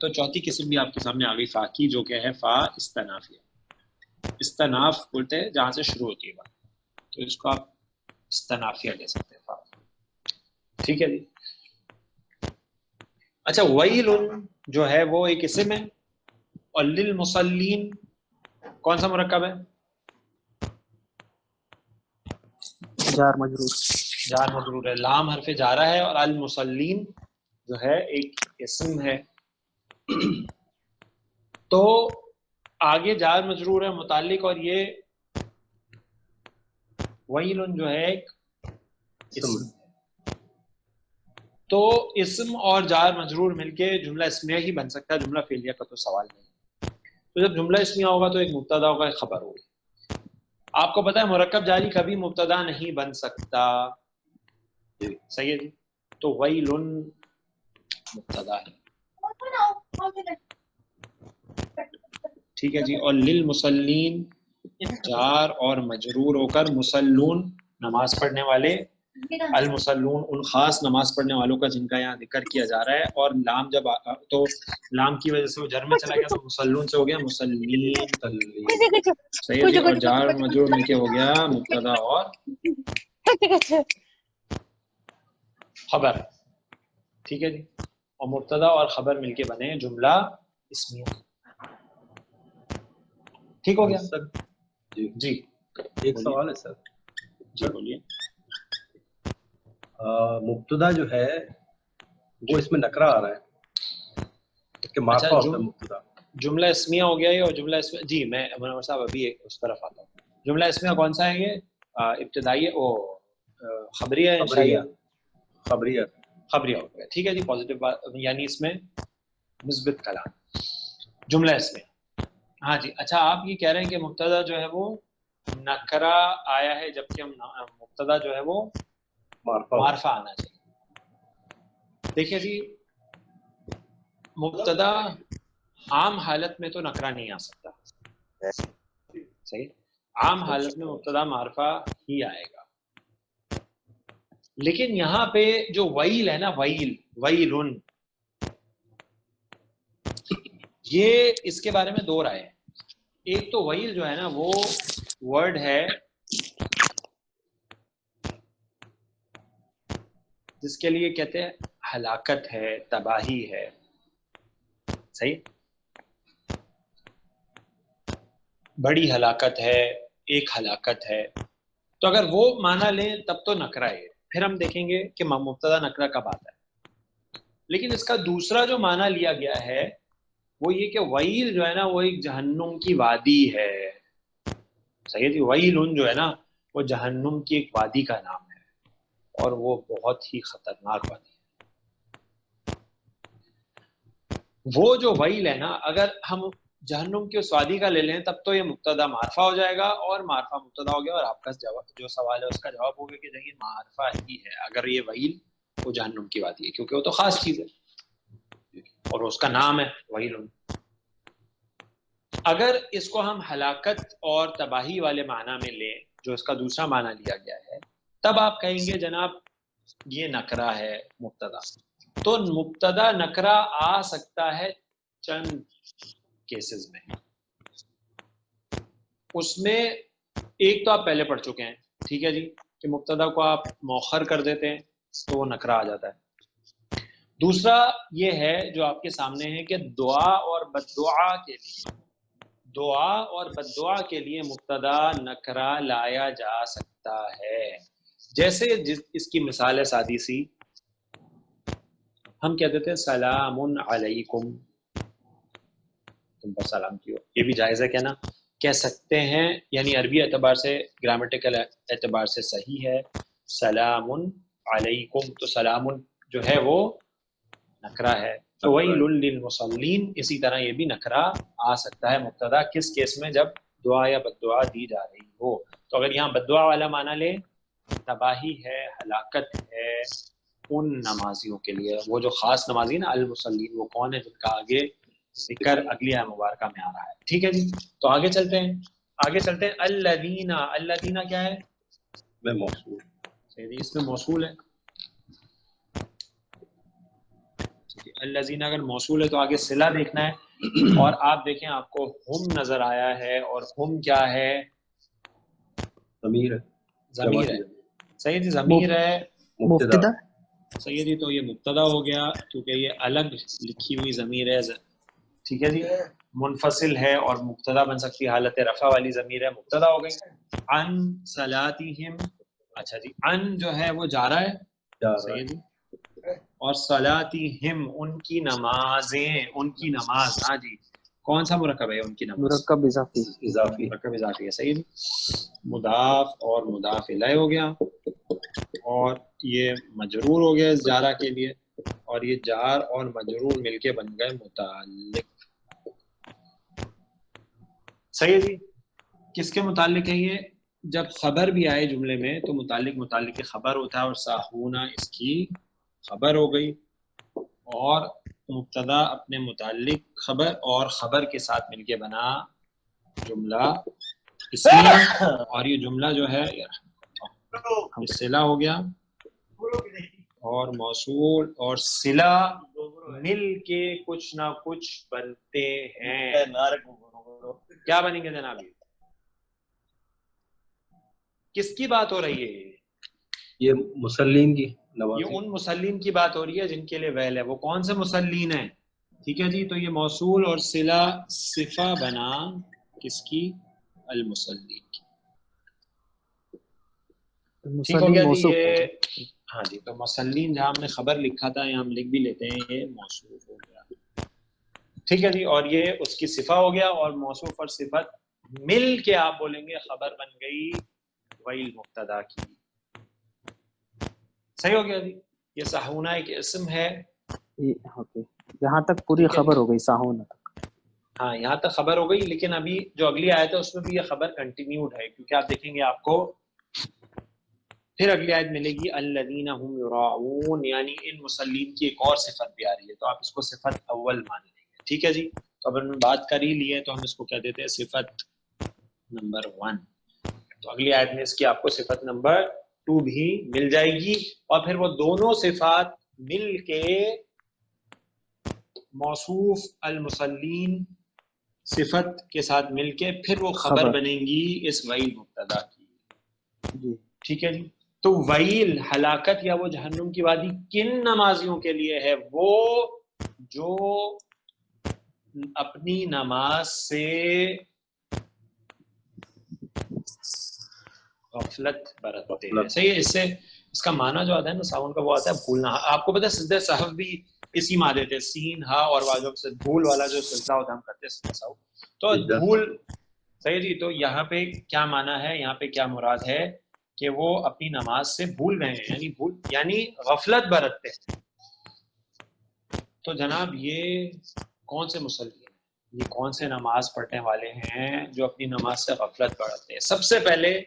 تو چوتھی قسم بھی آپ کے سامنے آ گئی فا کی، جو کہ ہے فا استنافیہ. استناف بولتے ہیں جہاں سے شروع ہوتی ہے بات، تو اس کو آپ استنافیہ کہہ سکتے ہیں فا. ٹھیک ہے جی. اچھا، ویل جو ہے وہ ایک اسم ہے، اور للمصلین کون سا مرکب ہے؟ جار مجرور. جار مجرور ہے، لام حرف جارہ ہے، اور المصلین جو ہے ایک اسم ہے. تو آگے جار مجرور ہے متعلق، اور یہ ویل جو ہے ایک اسم. تو اسم اور جار مجرور مل کے جملہ اسمیہ ہی بن سکتا ہے، جملہ فعلیہ کا تو سوال نہیں. تو جب جملہ اسمیہ ہوگا تو ایک مبتدا ہوگا، ایک خبر ہوگی. آپ کو پتا ہے مرکب جاری کبھی مبتدا نہیں بن سکتا. صحیح ہے جی. تو ویل مبتدا ہے. ٹھیک ہے جی. اور للمصلین جار اور مجرور ہو کر مسلون نماز پڑھنے والے، المصلون ان خاص نماز پڑھنے والوں کا جن کا یہاں ذکر کیا جا رہا ہے. اور لام جب تو لام کی وجہ سے وہ جر میں چلا گیا تو مسلون سے ہو گیا مسلمین. صحیح ہے جی. اور جار مجرور مل کے ہو گیا مبتدا اور خبر. ٹھیک ہے جی. اور مبتدا اور خبر مل کے بنے جملہ اسمیہ. ٹھیک ہو گیا سر جی جی. ایک سوال ہے سر. جی بولیے. مبتدا جو ہے وہ اس میں نکرا آ رہا ہے، اس کے معرفہ ہوتا ہے مبتدا. جملہ اسمیہ ہو گیا یہ، اور جملہ اسمیہ جی میں منور صاحب ابھی اس طرف آتا ہوں. جملہ اسمیہ کون سا ہے یہ؟ ابتدائی خبریہ ہے انشائیہ. خبریہ ہو گیا. ٹھیک ہے جی. پازیٹیو یعنی اس میں مثبت کلام جملہ اسمیہ. ہاں جی. اچھا، آپ یہ کہہ رہے ہیں کہ مبتدا جو ہے وہ نکرا آیا ہے، جبکہ مبتدا جو ہے وہ معرفہ آنا چاہیے. دیکھیے جی، مبتدا عام حالت میں تو نکرا نہیں آ سکتا. صحیح. عام حالت میں مبتدا معرفہ ہی آئے گا. لیکن یہاں پہ جو ویل ہے نا، ویلن، یہ اس کے بارے میں دو رائے ہیں. ایک تو ویل جو ہے نا وہ ورڈ ہے جس کے لیے کہتے ہیں ہلاکت ہے، تباہی ہے. صحیح. بڑی ہلاکت ہے، ایک ہلاکت ہے. تو اگر وہ معنی لیں تب تو نکرا ہے. پھر ہم دیکھیں گے کہ مبتدا نکرا کب آتا ہے. لیکن اس کا دوسرا جو معنی لیا گیا ہے وہ یہ کہ ویل جو ہے نا وہ ایک جہنم کی وادی ہے. صحیح جی. ویل جو ہے نا وہ جہنم کی ایک وادی کا نام ہے، اور وہ بہت ہی خطرناک وادی ہے. وہ جو ویل ہے نا، اگر ہم جہنم کی اس وادی کا لے لیں تب تو یہ مبتدا معرفہ ہو جائے گا، اور معرفہ مبتدا ہو گیا، اور آپ کا جو سوال ہے اس کا جواب ہوگا کہ دیکھیے معرفہ ہی ہے اگر یہ ویل وہ جہنم کی وادی ہے، کیونکہ وہ تو خاص چیز ہے اور اس کا نام ہے ویل. اگر اس کو ہم ہلاکت اور تباہی والے معنی میں لیں جو اس کا دوسرا معنی لیا گیا ہے، تب آپ کہیں گے جناب یہ نکرا ہے مبتدا. تو مبتدا نکرا آ سکتا ہے چند کیسز میں. اس میں ایک تو آپ پہلے پڑھ چکے ہیں، ٹھیک ہے جی، کہ مبتدا کو آپ مؤخر کر دیتے ہیں تو وہ نکرا آ جاتا ہے. دوسرا یہ ہے جو آپ کے سامنے ہے کہ دعا اور بد دعا کے لیے مبتدا نکرا لایا جا سکتا ہے. جیسے اس کی مثال ہے سادی سی، ہم کہتے تھے سلام علیکم، تم پر سلام کیو. یہ بھی جائز ہے کہنا، کہہ سکتے ہیں، یعنی عربی اعتبار سے، گرامٹیکل اعتبار سے صحیح ہے سلام علیکم. تو سلام جو ہے وہ نکرا ہے. فویل للمصلین، اسی طرح یہ بھی نکرہ آ سکتا ہے مبتدا کس کیس میں؟ جب دعا یا بد دعا دی جا رہی ہو. تو اگر یہاں بد دعا والا معنی لے، تباہی ہے، ہلاکت ہے ان نمازیوں کے لیے. وہ جو خاص نمازی نا المصلین، وہ کون ہے؟ جن کا آگے ذکر اگلی آیت مبارکہ میں آ رہا ہے. ٹھیک ہے جی، تو آگے چلتے ہیں. الذین، الذین کیا ہے؟ میں موصول. اس میں موصول ہے. الذین اگر موصول ہے تو آگے صلہ دیکھنا ہے. اور آپ دیکھیں آپ کو ہم نظر آیا ہے، اور ہم کیا ہے؟ ضمیر ہے. ضمیر ہے. صحیح جی، ضمیر ہے مبتدا. صحیح جی، تو یہ مبتدا ہو گیا کیونکہ یہ الگ لکھی ہوئی ضمیر ہے. ٹھیک ہے جی، منفصل ہے اور مبتدا بن سکتی ہے، حالت رفع والی ضمیر ہے، مبتدا ہو گئی. عن صلاتہم، اچھا جی، عن جو ہے وہ جا رہا ہے. صحیح جی، اور صلاتہم ان کی نمازیں، ان کی نماز. ہاں جی، کون سا مرکب ہے ان کی نماز؟ مرکب اضافی. اضافی. مرکب اضافی ہے. صحیح جی، مضاف اور مضاف الیہ ہو گیا، اور یہ مجرور ہو گیا اس جارہ کے لیے، اور یہ جار اور مجرور مل کے بن گئے متعلق. صحیح جی، کس کے متعلق ہے یہ؟ جب خبر بھی آئے جملے میں تو متعلق خبر ہوتا ہے، اور ساہونا اس کی خبر ہو گئی، اور مبتدا اپنے متعلق خبر اور خبر کے ساتھ مل کے بنا جملہ اسمیہ. اور یہ جملہ جو ہے یہ صلہ ہو گیا، اور موصول اور صلہ مل کے کچھ نہ کچھ بنتے ہیں. کیا بنیں گے جناب؟ کس کی بات ہو رہی ہے؟ یہ مسلین کی یہ نمازی. ان مسلین کی بات ہو رہی ہے جن کے لیے ویل ہے. وہ کون سے مسلین ہیں؟ ٹھیک ہے جی، تو یہ موصول اور صلہ صفہ بنا کس کی؟ المسلین کی. ٹھیک ہو گیا جی یہ. ہاں جی، تو مسلین جہاں ہم نے خبر لکھا تھا یہاں ہم لکھ بھی لیتے ہیں، یہ موصوف ہو گیا. ٹھیک ہے جی، اور یہ اس کی صفہ ہو گیا، اور موصوف اور صفت مل کے آپ بولیں گے خبر بن گئی ویل مبتدا کی. صحیح ہو گیا جی. یہ ساہونا ایک اسم ہے. یہاں تک پوری خبر ہو گئی ساہونا تک. ہاں، یہاں تک خبر ہو گئی، لیکن ابھی جو اگلی آیت ہے اس میں بھی یہ خبر کنٹینیوڈ ہے، کیونکہ آپ دیکھیں گے آپ کو پھر اگلی آیت ملے گی الذین هم یراؤون، یعنی ان مسلین کی ایک اور صفت بھی آ رہی ہے، تو آپ اس کو صفت اول مان لیں گے. ٹھیک ہے جی، تو اب ہم نے بات کر ہی لی ہے تو ہم اس کو کہہ دیتے ہیں صفت نمبر 1. تو اگلی آیت میں اس کی آپ کو صفت نمبر 2 بھی مل جائے گی، اور پھر وہ دونوں صفات مل کے موصوف المسلین صفت کے ساتھ مل کے پھر وہ خبر بنیں گی اس ویل مبتدا کی. ٹھیک ہے جی، تو ویل ہلاکت یا وہ جہنم کی وادی کن نمازیوں کے لیے ہے؟ وہ جو اپنی نماز سے غفلت برتتے ہیں. صحیح ہے، اس سے اس کا معنی جو آتا ہے نا ساون کا، وہ آتا ہے بھولنا. آپ کو پتہ ہے سجدہ سہو بھی اسی مادے تھے، سین ہا اور واجب سے دھول والا جو سجدہ ہوتا ہے ہم کرتے ہیں سجدہ سہو، تو دھول. صحیح جی، تو یہاں پہ کیا معنی ہے، یہاں پہ کیا مراد ہے کہ وہ اپنی نماز سے بھول گئے ہیں، یعنی غفلت برتتے ہیں. تو جناب یہ کون سے مسلمان ہیں، یہ کون سے نماز پڑھنے والے ہیں جو اپنی نماز سے غفلت برتتے ہیں؟ سب سے پہلے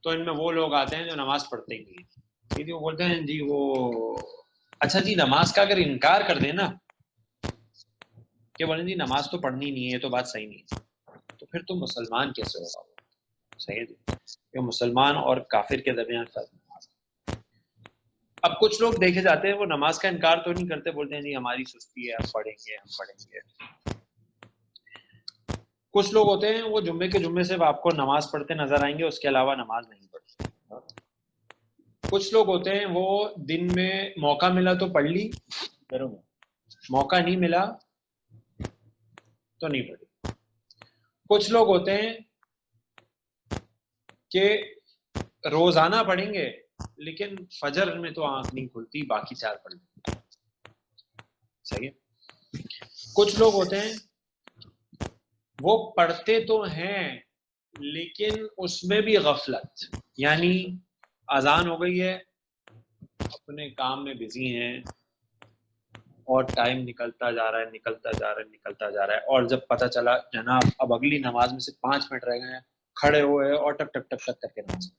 تو ان میں وہ لوگ آتے ہیں جو نماز پڑھتے ہی نہیں ہیں. جی وہ بولتے ہیں جی وہ اچھا جی نماز کا اگر انکار کر دیں نا کہ بولیں جی نماز تو پڑھنی نہیں ہے، تو بات صحیح نہیں ہے، تو پھر تو مسلمان کیسے ہوگا وہ؟ صحیح ہے کہ مسلمان اور کافر کے درمیان فرق نماز. اب کچھ لوگ دیکھے جاتے ہیں وہ نماز کا انکار تو نہیں کرتے، بولتے ہیں جی ہماری سستی ہے، ہم پڑھیں گے. کچھ لوگ ہوتے ہیں وہ جمعے کے جمعے سے آپ کو نماز پڑھتے نظر آئیں گے، اس کے علاوہ نماز نہیں پڑھتے. کچھ لوگ ہوتے ہیں وہ دن میں موقع ملا تو پڑھ لی، موقع نہیں ملا تو نہیں پڑھی. کچھ لوگ ہوتے ہیں کہ روزانہ پڑھیں گے لیکن فجر میں تو آنکھ نہیں کھلتی، باقی 4 پڑھ لیں. صحیح ہے. کچھ لوگ ہوتے ہیں وہ پڑھتے تو ہیں لیکن اس میں بھی غفلت، یعنی اذان ہو گئی ہے، اپنے کام میں بزی ہیں، اور ٹائم نکلتا جا رہا ہے اور جب پتہ چلا جناب اب اگلی نماز میں سے 5 منٹ رہ گئے ہیں، کھڑے ہوئے اور ٹک ٹک ٹک ٹک کر کے نماز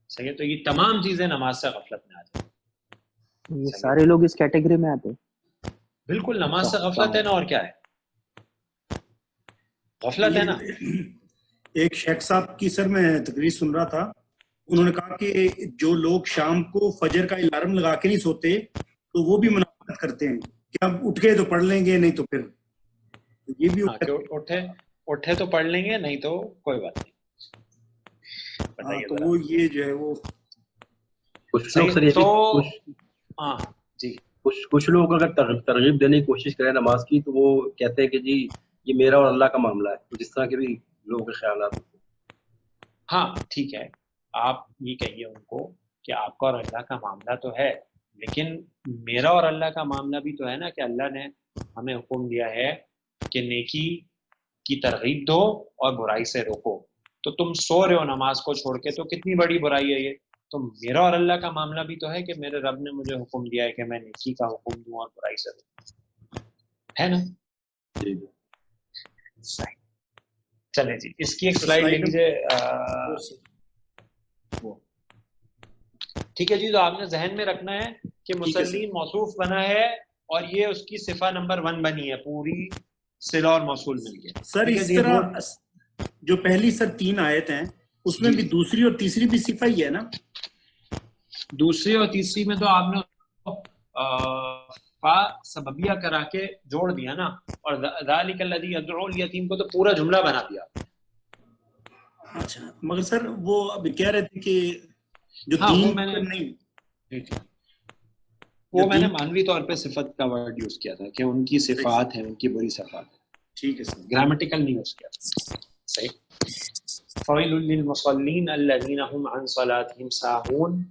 صحیح ہے. تو یہ تمام چیزیں نماز سے غفلت میں آ جائیں. یہ سارے لوگ اس کیٹیگری میں آتے ہیں. بالکل نماز سے غفلت ہے نا، اور کیا ہے، غفلت ہے نا. ایک شیخ صاحب کی سر میں تقریر سن رہا تھا، انہوں نے کہا کہ جو لوگ شام کو فجر کا الارم لگا کے نہیں سوتے تو وہ بھی منافقت کرتے ہیں کہ اب اٹھ گئے تو پڑھ لیں گے، نہیں تو پھر یہ بھی اٹھے تو پڑھ لیں گے، نہیں تو کوئی بات نہیں. تو وہ یہ جو ہے وہ کچھ لوگ سر تو ہاں جی کچھ لوگ اگر ترغیب دینے کی کوشش کریں نماز کی تو وہ کہتے ہیں کہ جی یہ میرا اور اللہ کا معاملہ ہے، جس طرح کے بھی لوگوں کے خیالات ہوتے ہیں. ہاں ٹھیک ہے، آپ یہ کہیے ان کو کہ آپ کا اور اللہ کا معاملہ تو ہے، لیکن میرا اور اللہ کا معاملہ بھی تو ہے نا، کہ اللہ نے ہمیں حکم دیا ہے کہ نیکی کی ترغیب دو اور برائی سے روکو. تو تم سو رہے ہو نماز کو چھوڑ کے، تو کتنی بڑی برائی ہے یہ. تو میرا اور اللہ کا معاملہ بھی تو ہے کہ میرے رب نے مجھے حکم دیا ہے کہ میں نیکی کا حکم دوں اور برائی سے روکوں، ہے نا. صحیح. چلے جی اس کی ایک سلائیڈ لے لیجیے. ٹھیک ہے جی، تو آپ نے ذہن میں رکھنا ہے کہ مسلین موصوف بنا ہے اور یہ اس کی صفہ نمبر 1 بنی ہے، پوری صلہ اور موصول مل کے. سر اس طرح جو پہلی سر 3 آیت ہیں اس میں بھی دوسری اور تیسری بھی صفہ ہی ہے نا. دوسری اور تیسری میں تو آپ نے فا سببیہ کرا کے جوڑ دیا نا، اور ذالک الذی یدعو الیتیم کو تو پورا جملہ بنا دیا. اچھا مگر سر وہ اب کہہ رہے تھے کہ جو وہ میں نے مانوی طور پہ صفت کا ورڈ یوز کیا تھا کہ ان کی صفات ہیں، ان کی بری صفات ہیں. ٹھیک ہے سر، گرامیٹیکل نہیں یوز کیا تھا. صحیح. فویل للمصلین الذین هم عن صلاتهم ساہون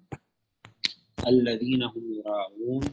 الذین هم یراؤون.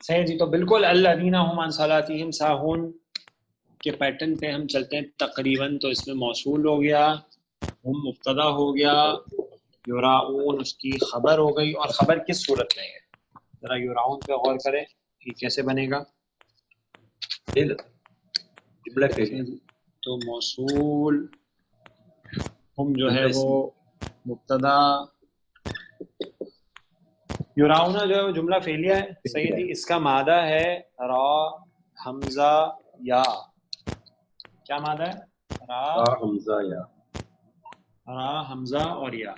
صحیح جی. تو بالکل الذین هم عن صلاتهم ساہون کے پیٹرن پہ ہم چلتے ہیں تقریباً. تو اس میں موصول ہو گیا، ہم مبتدا ہو گیا، یراؤون اس کی خبر ہو گئی. اور خبر کس صورت میں ہے ذرا یراؤون پہ غور کریں کہ کیسے بنے گا. تو موصول ہم جو ہے وہ مبتدا، یراؤون جو ہے وہ جملہ فعلیہ ہے. صحیح جی. اس کا مادہ ہے را حمزہ یا. کیا مادہ ہے؟ را حمزہ یا، را حمزہ اور یا.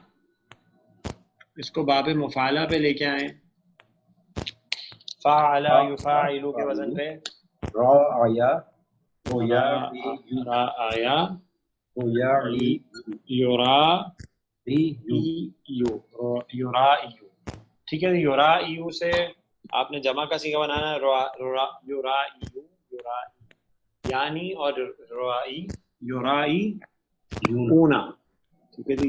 اس کو باب مفعلہ پہ لے کے آئیں، فاعل یفاعل کے وزن پہ. را آیا را آیا یرائیو. ٹھیک ہے. یرائیو سے آپ نے جمع کا صیغہ بنانا ہے، یرائیو یعنی، اور یرائی اونا. ٹھیک ہے جی.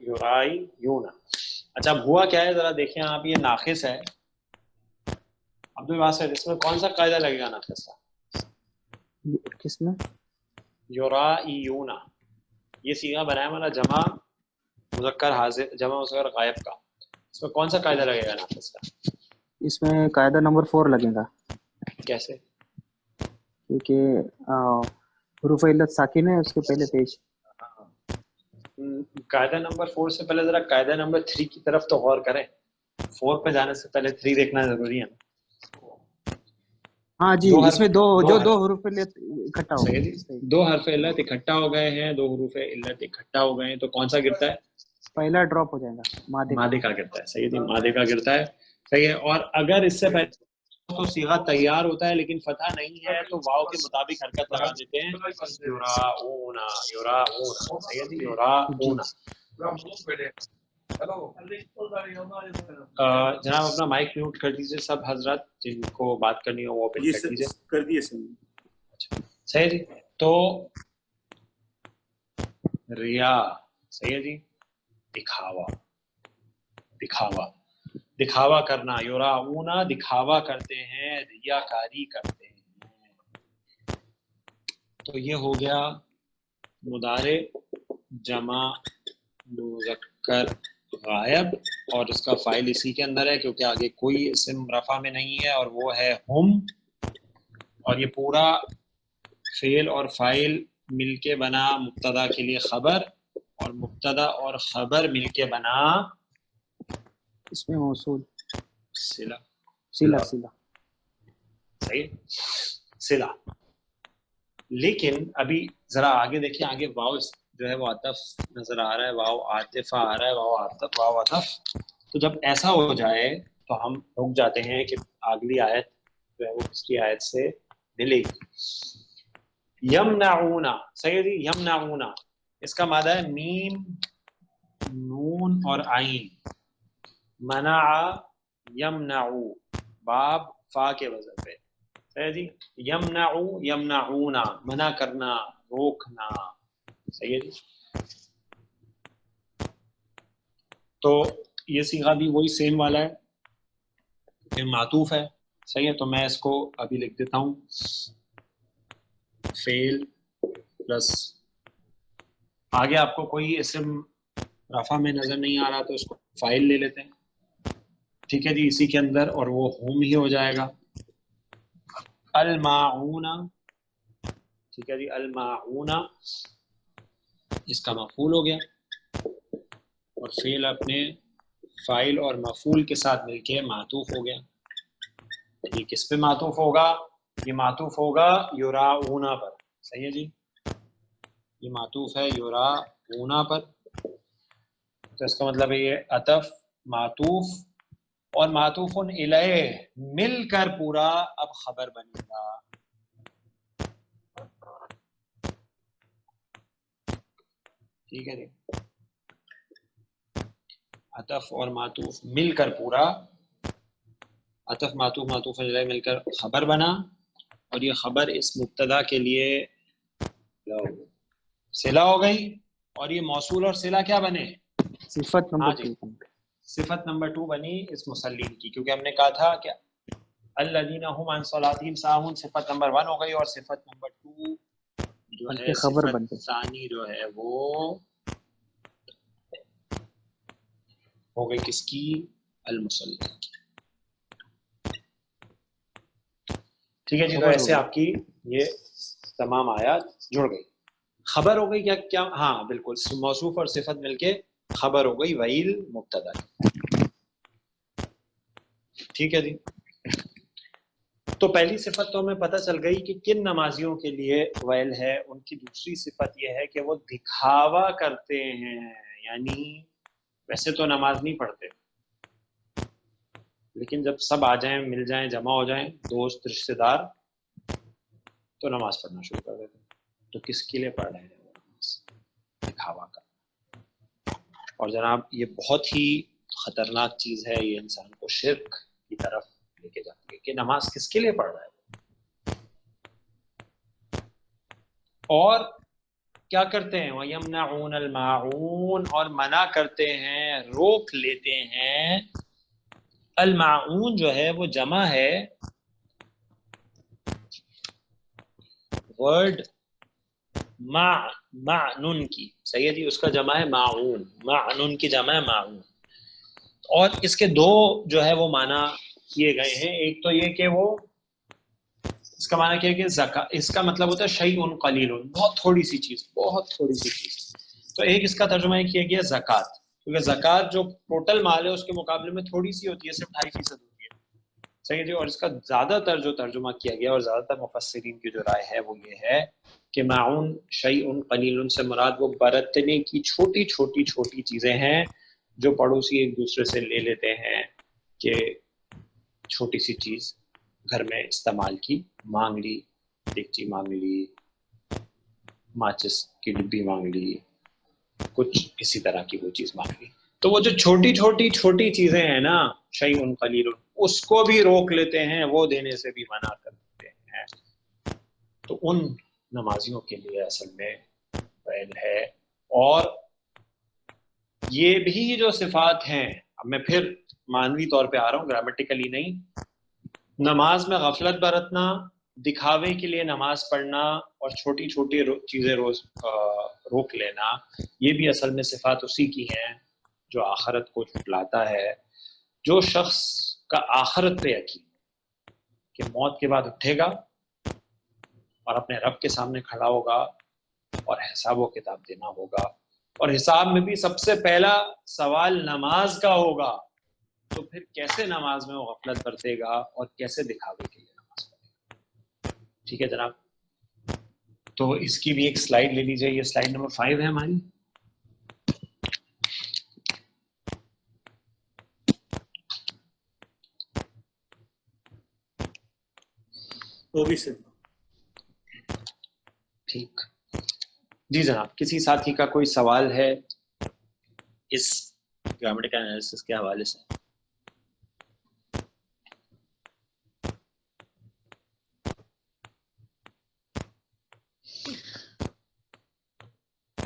یورائی یونا. اچھا اب ہوا کیا ہے ذرا دیکھیں آپ. یہ ناقص ہے عبد الواسط، اس میں کون سا قاعدہ لگے گا ناقص کا؟ کس میں؟ یورائیونا. یہ صیغہ بنایا والا جمع مذکر حاضر، جمع مذکر غائب کا، اس میں کون سا قاعدہ لگے گا ناقص کا؟ اس میں قاعدہ نمبر 4 لگے گا. کیسے؟ کیونکہ حروف علت ساکن ہے اس کے پہلے پیش. قاعدہ نمبر 4 سے پہلے ذرا قاعدہ نمبر 3 کی طرف تو غور کریں. 4 پہ جانے سے پہلے 3 دیکھنا ضروری ہے. ہاں جی، اس میں دو حروف علت اکٹھا ہو صحیح گئے. جی، دو حرف علت اکٹھا ہو گئے ہیں، دو حروف علت اکٹھا ہو گئے ہیں، تو کون سا گرتا ہے؟ پہلا ڈراپ ہو جائے گا، مادے کا گرتا ہے. صحیح جی، مادے کا گرتا ہے. صحیح ہے. اور اگر اس سے پہلے تو صیغہ تیار ہوتا ہے لیکن فتح نہیں ہے تو واو کے مطابق حرکت لگا دیتے ہیں، یراؤنا یراؤنا. صحیح ہے جی، یراؤنا. جناب اپنا مائک میوٹ کر دیجیے سب حضرات، جن کو بات کرنی ہو وہ اوپن جی کر دیجیے. کر دیے سر. صحیح جی. تو ریا، صحیح ہے جی، دکھاوا، دکھاوا، دکھاوا کرنا. یراؤنا دکھاوا کرتے ہیں، ریاکاری کرتے ہیں. تو یہ ہو گیا مضارع جمع مذکر غائب، اور اس کا فاعل اسی کے اندر ہے کیونکہ آگے کوئی اسم رفع میں نہیں ہے اور وہ ہے ہم. اور یہ پورا فعل اور فاعل مل کے بنا مبتدا کے لیے خبر، اور مبتدا اور خبر مل کے بنا اس میں موصول صلہ. صلہ. صحیح، صلہ. لیکن ابھی ذرا آگے دیکھیں، آگے واو جو ہے وہ عطف نظر آ رہا ہے، واو عاطفہ آ رہا ہے، واو عطف. تو جب ایسا ہو جائے تو ہم رک جاتے ہیں کہ اگلی آیت جو ہے وہ کس کی آیت سے ملے گی. یمنعونا. صحیح جی، یمنعونا اس کا مادہ ہے میم نون اور عین. منع یمنعو، باب فا کے وزن پہ. صحیح جی، یمنعو یمنعونا، منع کرنا، روکنا. صحیح ہے جی. تو یہ صیغہ بھی وہی سیم والا ہے، یہ معطوف ہے. صحیح ہے. تو میں اس کو ابھی لکھ دیتا ہوں، فعل پلس آگے آپ کو کوئی اسم رفع میں نظر نہیں آ رہا تو اس کو فاعل لے لیتے ہیں. ٹھیک ہے جی، اسی کے اندر، اور وہ ہم ہی ہو جائے گا. الماعون، ٹھیک ہے جی، الماعون اس کا مفعول ہو گیا، اور فعل اپنے فاعل اور مفعول کے ساتھ مل کے معطوف ہو گیا. یہ کس پہ معطوف ہوگا؟ یہ معطوف ہوگا یراؤنا پر. صحیح ہے جی، یہ معطوف ہے یراؤنا پر. تو اس کا مطلب ہے یہ عطف، معطوف اور معطوف الیہ مل کر پورا اب خبر بنے گا. ٹھیک ہے جی، عطف اور معطوف مل کر پورا، عطف معطوف الیہ مل کر خبر بنا، اور یہ خبر اس مبتدا کے لیے صلہ ہو گئی، اور یہ موصول اور صلہ کیا بنے؟ صفت ہاں نمبر جی، 2. صفت نمبر 2 بنی اس مسلم کی، کیونکہ ہم نے کہا تھا کہ الذین هم عن صلاتهم ساہون صفت نمبر 1 ہو گئی، اور صفت نمبر 2 جو ہے خبر صفت بن گئی. ثانی جو ہے وہ ہو گئی کس کی؟ المسلم کی. ٹھیک ہے جی. تو ایسے آپ کی یہ تمام آیات جڑ گئی. خبر ہو گئی کیا؟ ہاں بالکل، موصوف اور صفت مل کے خبر ہو گئی ویل مبتدا. ٹھیک ہے جی. تو پہلی صفت تو ہمیں پتہ چل گئی کہ کن نمازیوں کے لیے ویل ہے. ان کی دوسری صفت یہ ہے کہ وہ دکھاوا کرتے ہیں، یعنی ویسے تو نماز نہیں پڑھتے لیکن جب سب آ جائیں، مل جائیں، جمع ہو جائیں، دوست رشتہ دار، تو نماز پڑھنا شروع کر دیتے ہیں. تو کس کے لیے پڑھ رہے ہیں؟ دکھاوا کا. اور جناب یہ بہت ہی خطرناک چیز ہے، یہ انسان کو شرک کی طرف لے کے جاتی ہے کہ نماز کس کے لیے پڑھ رہا ہے. اور کیا کرتے ہیں؟ وَيَمْنَعُونَ الْمَاعُونَ، اور منع کرتے ہیں، روک لیتے ہیں. الماعون جو ہے وہ جمع ہے ورڈ معنن کی. صحیح ہے جی، اس کا جمع ہے معون، معنن کی جمع ہے معون. اور اس کے دو جو ہے وہ معنی کیے گئے ہیں. ایک تو یہ کہ وہ اس کا معنی کیا ہے کہ اس کا مطلب ہوتا ہے شیء قلیل، بہت تھوڑی سی چیز، بہت تھوڑی سی چیز. تو ایک اس کا ترجمہ کیا گیا زکوٰۃ، کیونکہ زکوٰۃ جو ٹوٹل مال ہے اس کے مقابلے میں تھوڑی سی ہوتی ہے، صرف 2.5% ہوتی ہے. صحیح جی. اور اس کا زیادہ تر جو ترجمہ کیا گیا اور زیادہ تر مفسرین کی جو رائے ہے وہ یہ ہے کہ معون شیء قلیل سے مراد وہ برتنے کی چھوٹی چھوٹی چھوٹی چیزیں ہیں جو پڑوسی ایک دوسرے سے لے لیتے ہیں کہ چھوٹی سی چیز گھر میں استعمال کی مانگ لی, دیگچی مانگ لی, ماچس کی ڈبی مانگ لی, کچھ اسی طرح کی وہ چیز مانگ لی. تو وہ جو چھوٹی چھوٹی چھوٹی چیزیں ہیں نا شیء قلیل, اس کو بھی روک لیتے ہیں, وہ دینے سے بھی منع کر دیتے ہیں. تو ان نمازیوں کے لیے اصل میں فعل ہے. اور یہ بھی جو صفات ہیں, اب میں پھر معنوی طور پہ آ رہا ہوں, گرامیٹیکلی نہیں, نماز میں غفلت برتنا, دکھاوے کے لیے نماز پڑھنا اور چھوٹی چھوٹی چیزیں روز روک لینا, یہ بھی اصل میں صفات اسی کی ہیں جو آخرت کو جھٹلاتا ہے. جو شخص کا آخرت پہ یقین کہ موت کے بعد اٹھے گا اور اپنے رب کے سامنے کھڑا ہوگا اور حساب و کتاب دینا ہوگا, اور حساب میں بھی سب سے پہلا سوال نماز کا ہوگا, تو پھر کیسے نماز میں وہ غفلت برتے گا اور کیسے دکھاوے کے لیے نماز پڑھے گا. ٹھیک ہے جناب, تو اس کی بھی ایک سلائیڈ لے لیجیے, یہ سلائیڈ نمبر 5 ہے ہماری. وہ بھی سے ٹھیک جی جناب, کسی ساتھی کا کوئی سوال ہے اس گرامیٹیکل انالیسس کے حوالے سے؟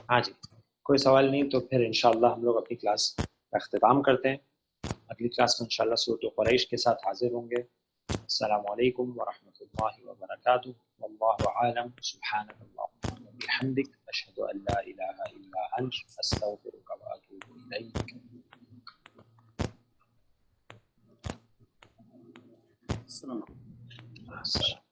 ہاں جی, کوئی سوال نہیں تو پھر انشاءاللہ ہم لوگ اپنی کلاس کا اختتام کرتے ہیں. اگلی کلاس میں انشاءاللہ سورۃ قریش کے ساتھ حاضر ہوں گے. السلام علیکم ورحمۃ اللہ وبرکاتہ. واللہ اعلم. سبحانک اللہم وبحمدک, اشہد ان لا الہ الا انت, استغفرک واتوب الیک. السلام السلام.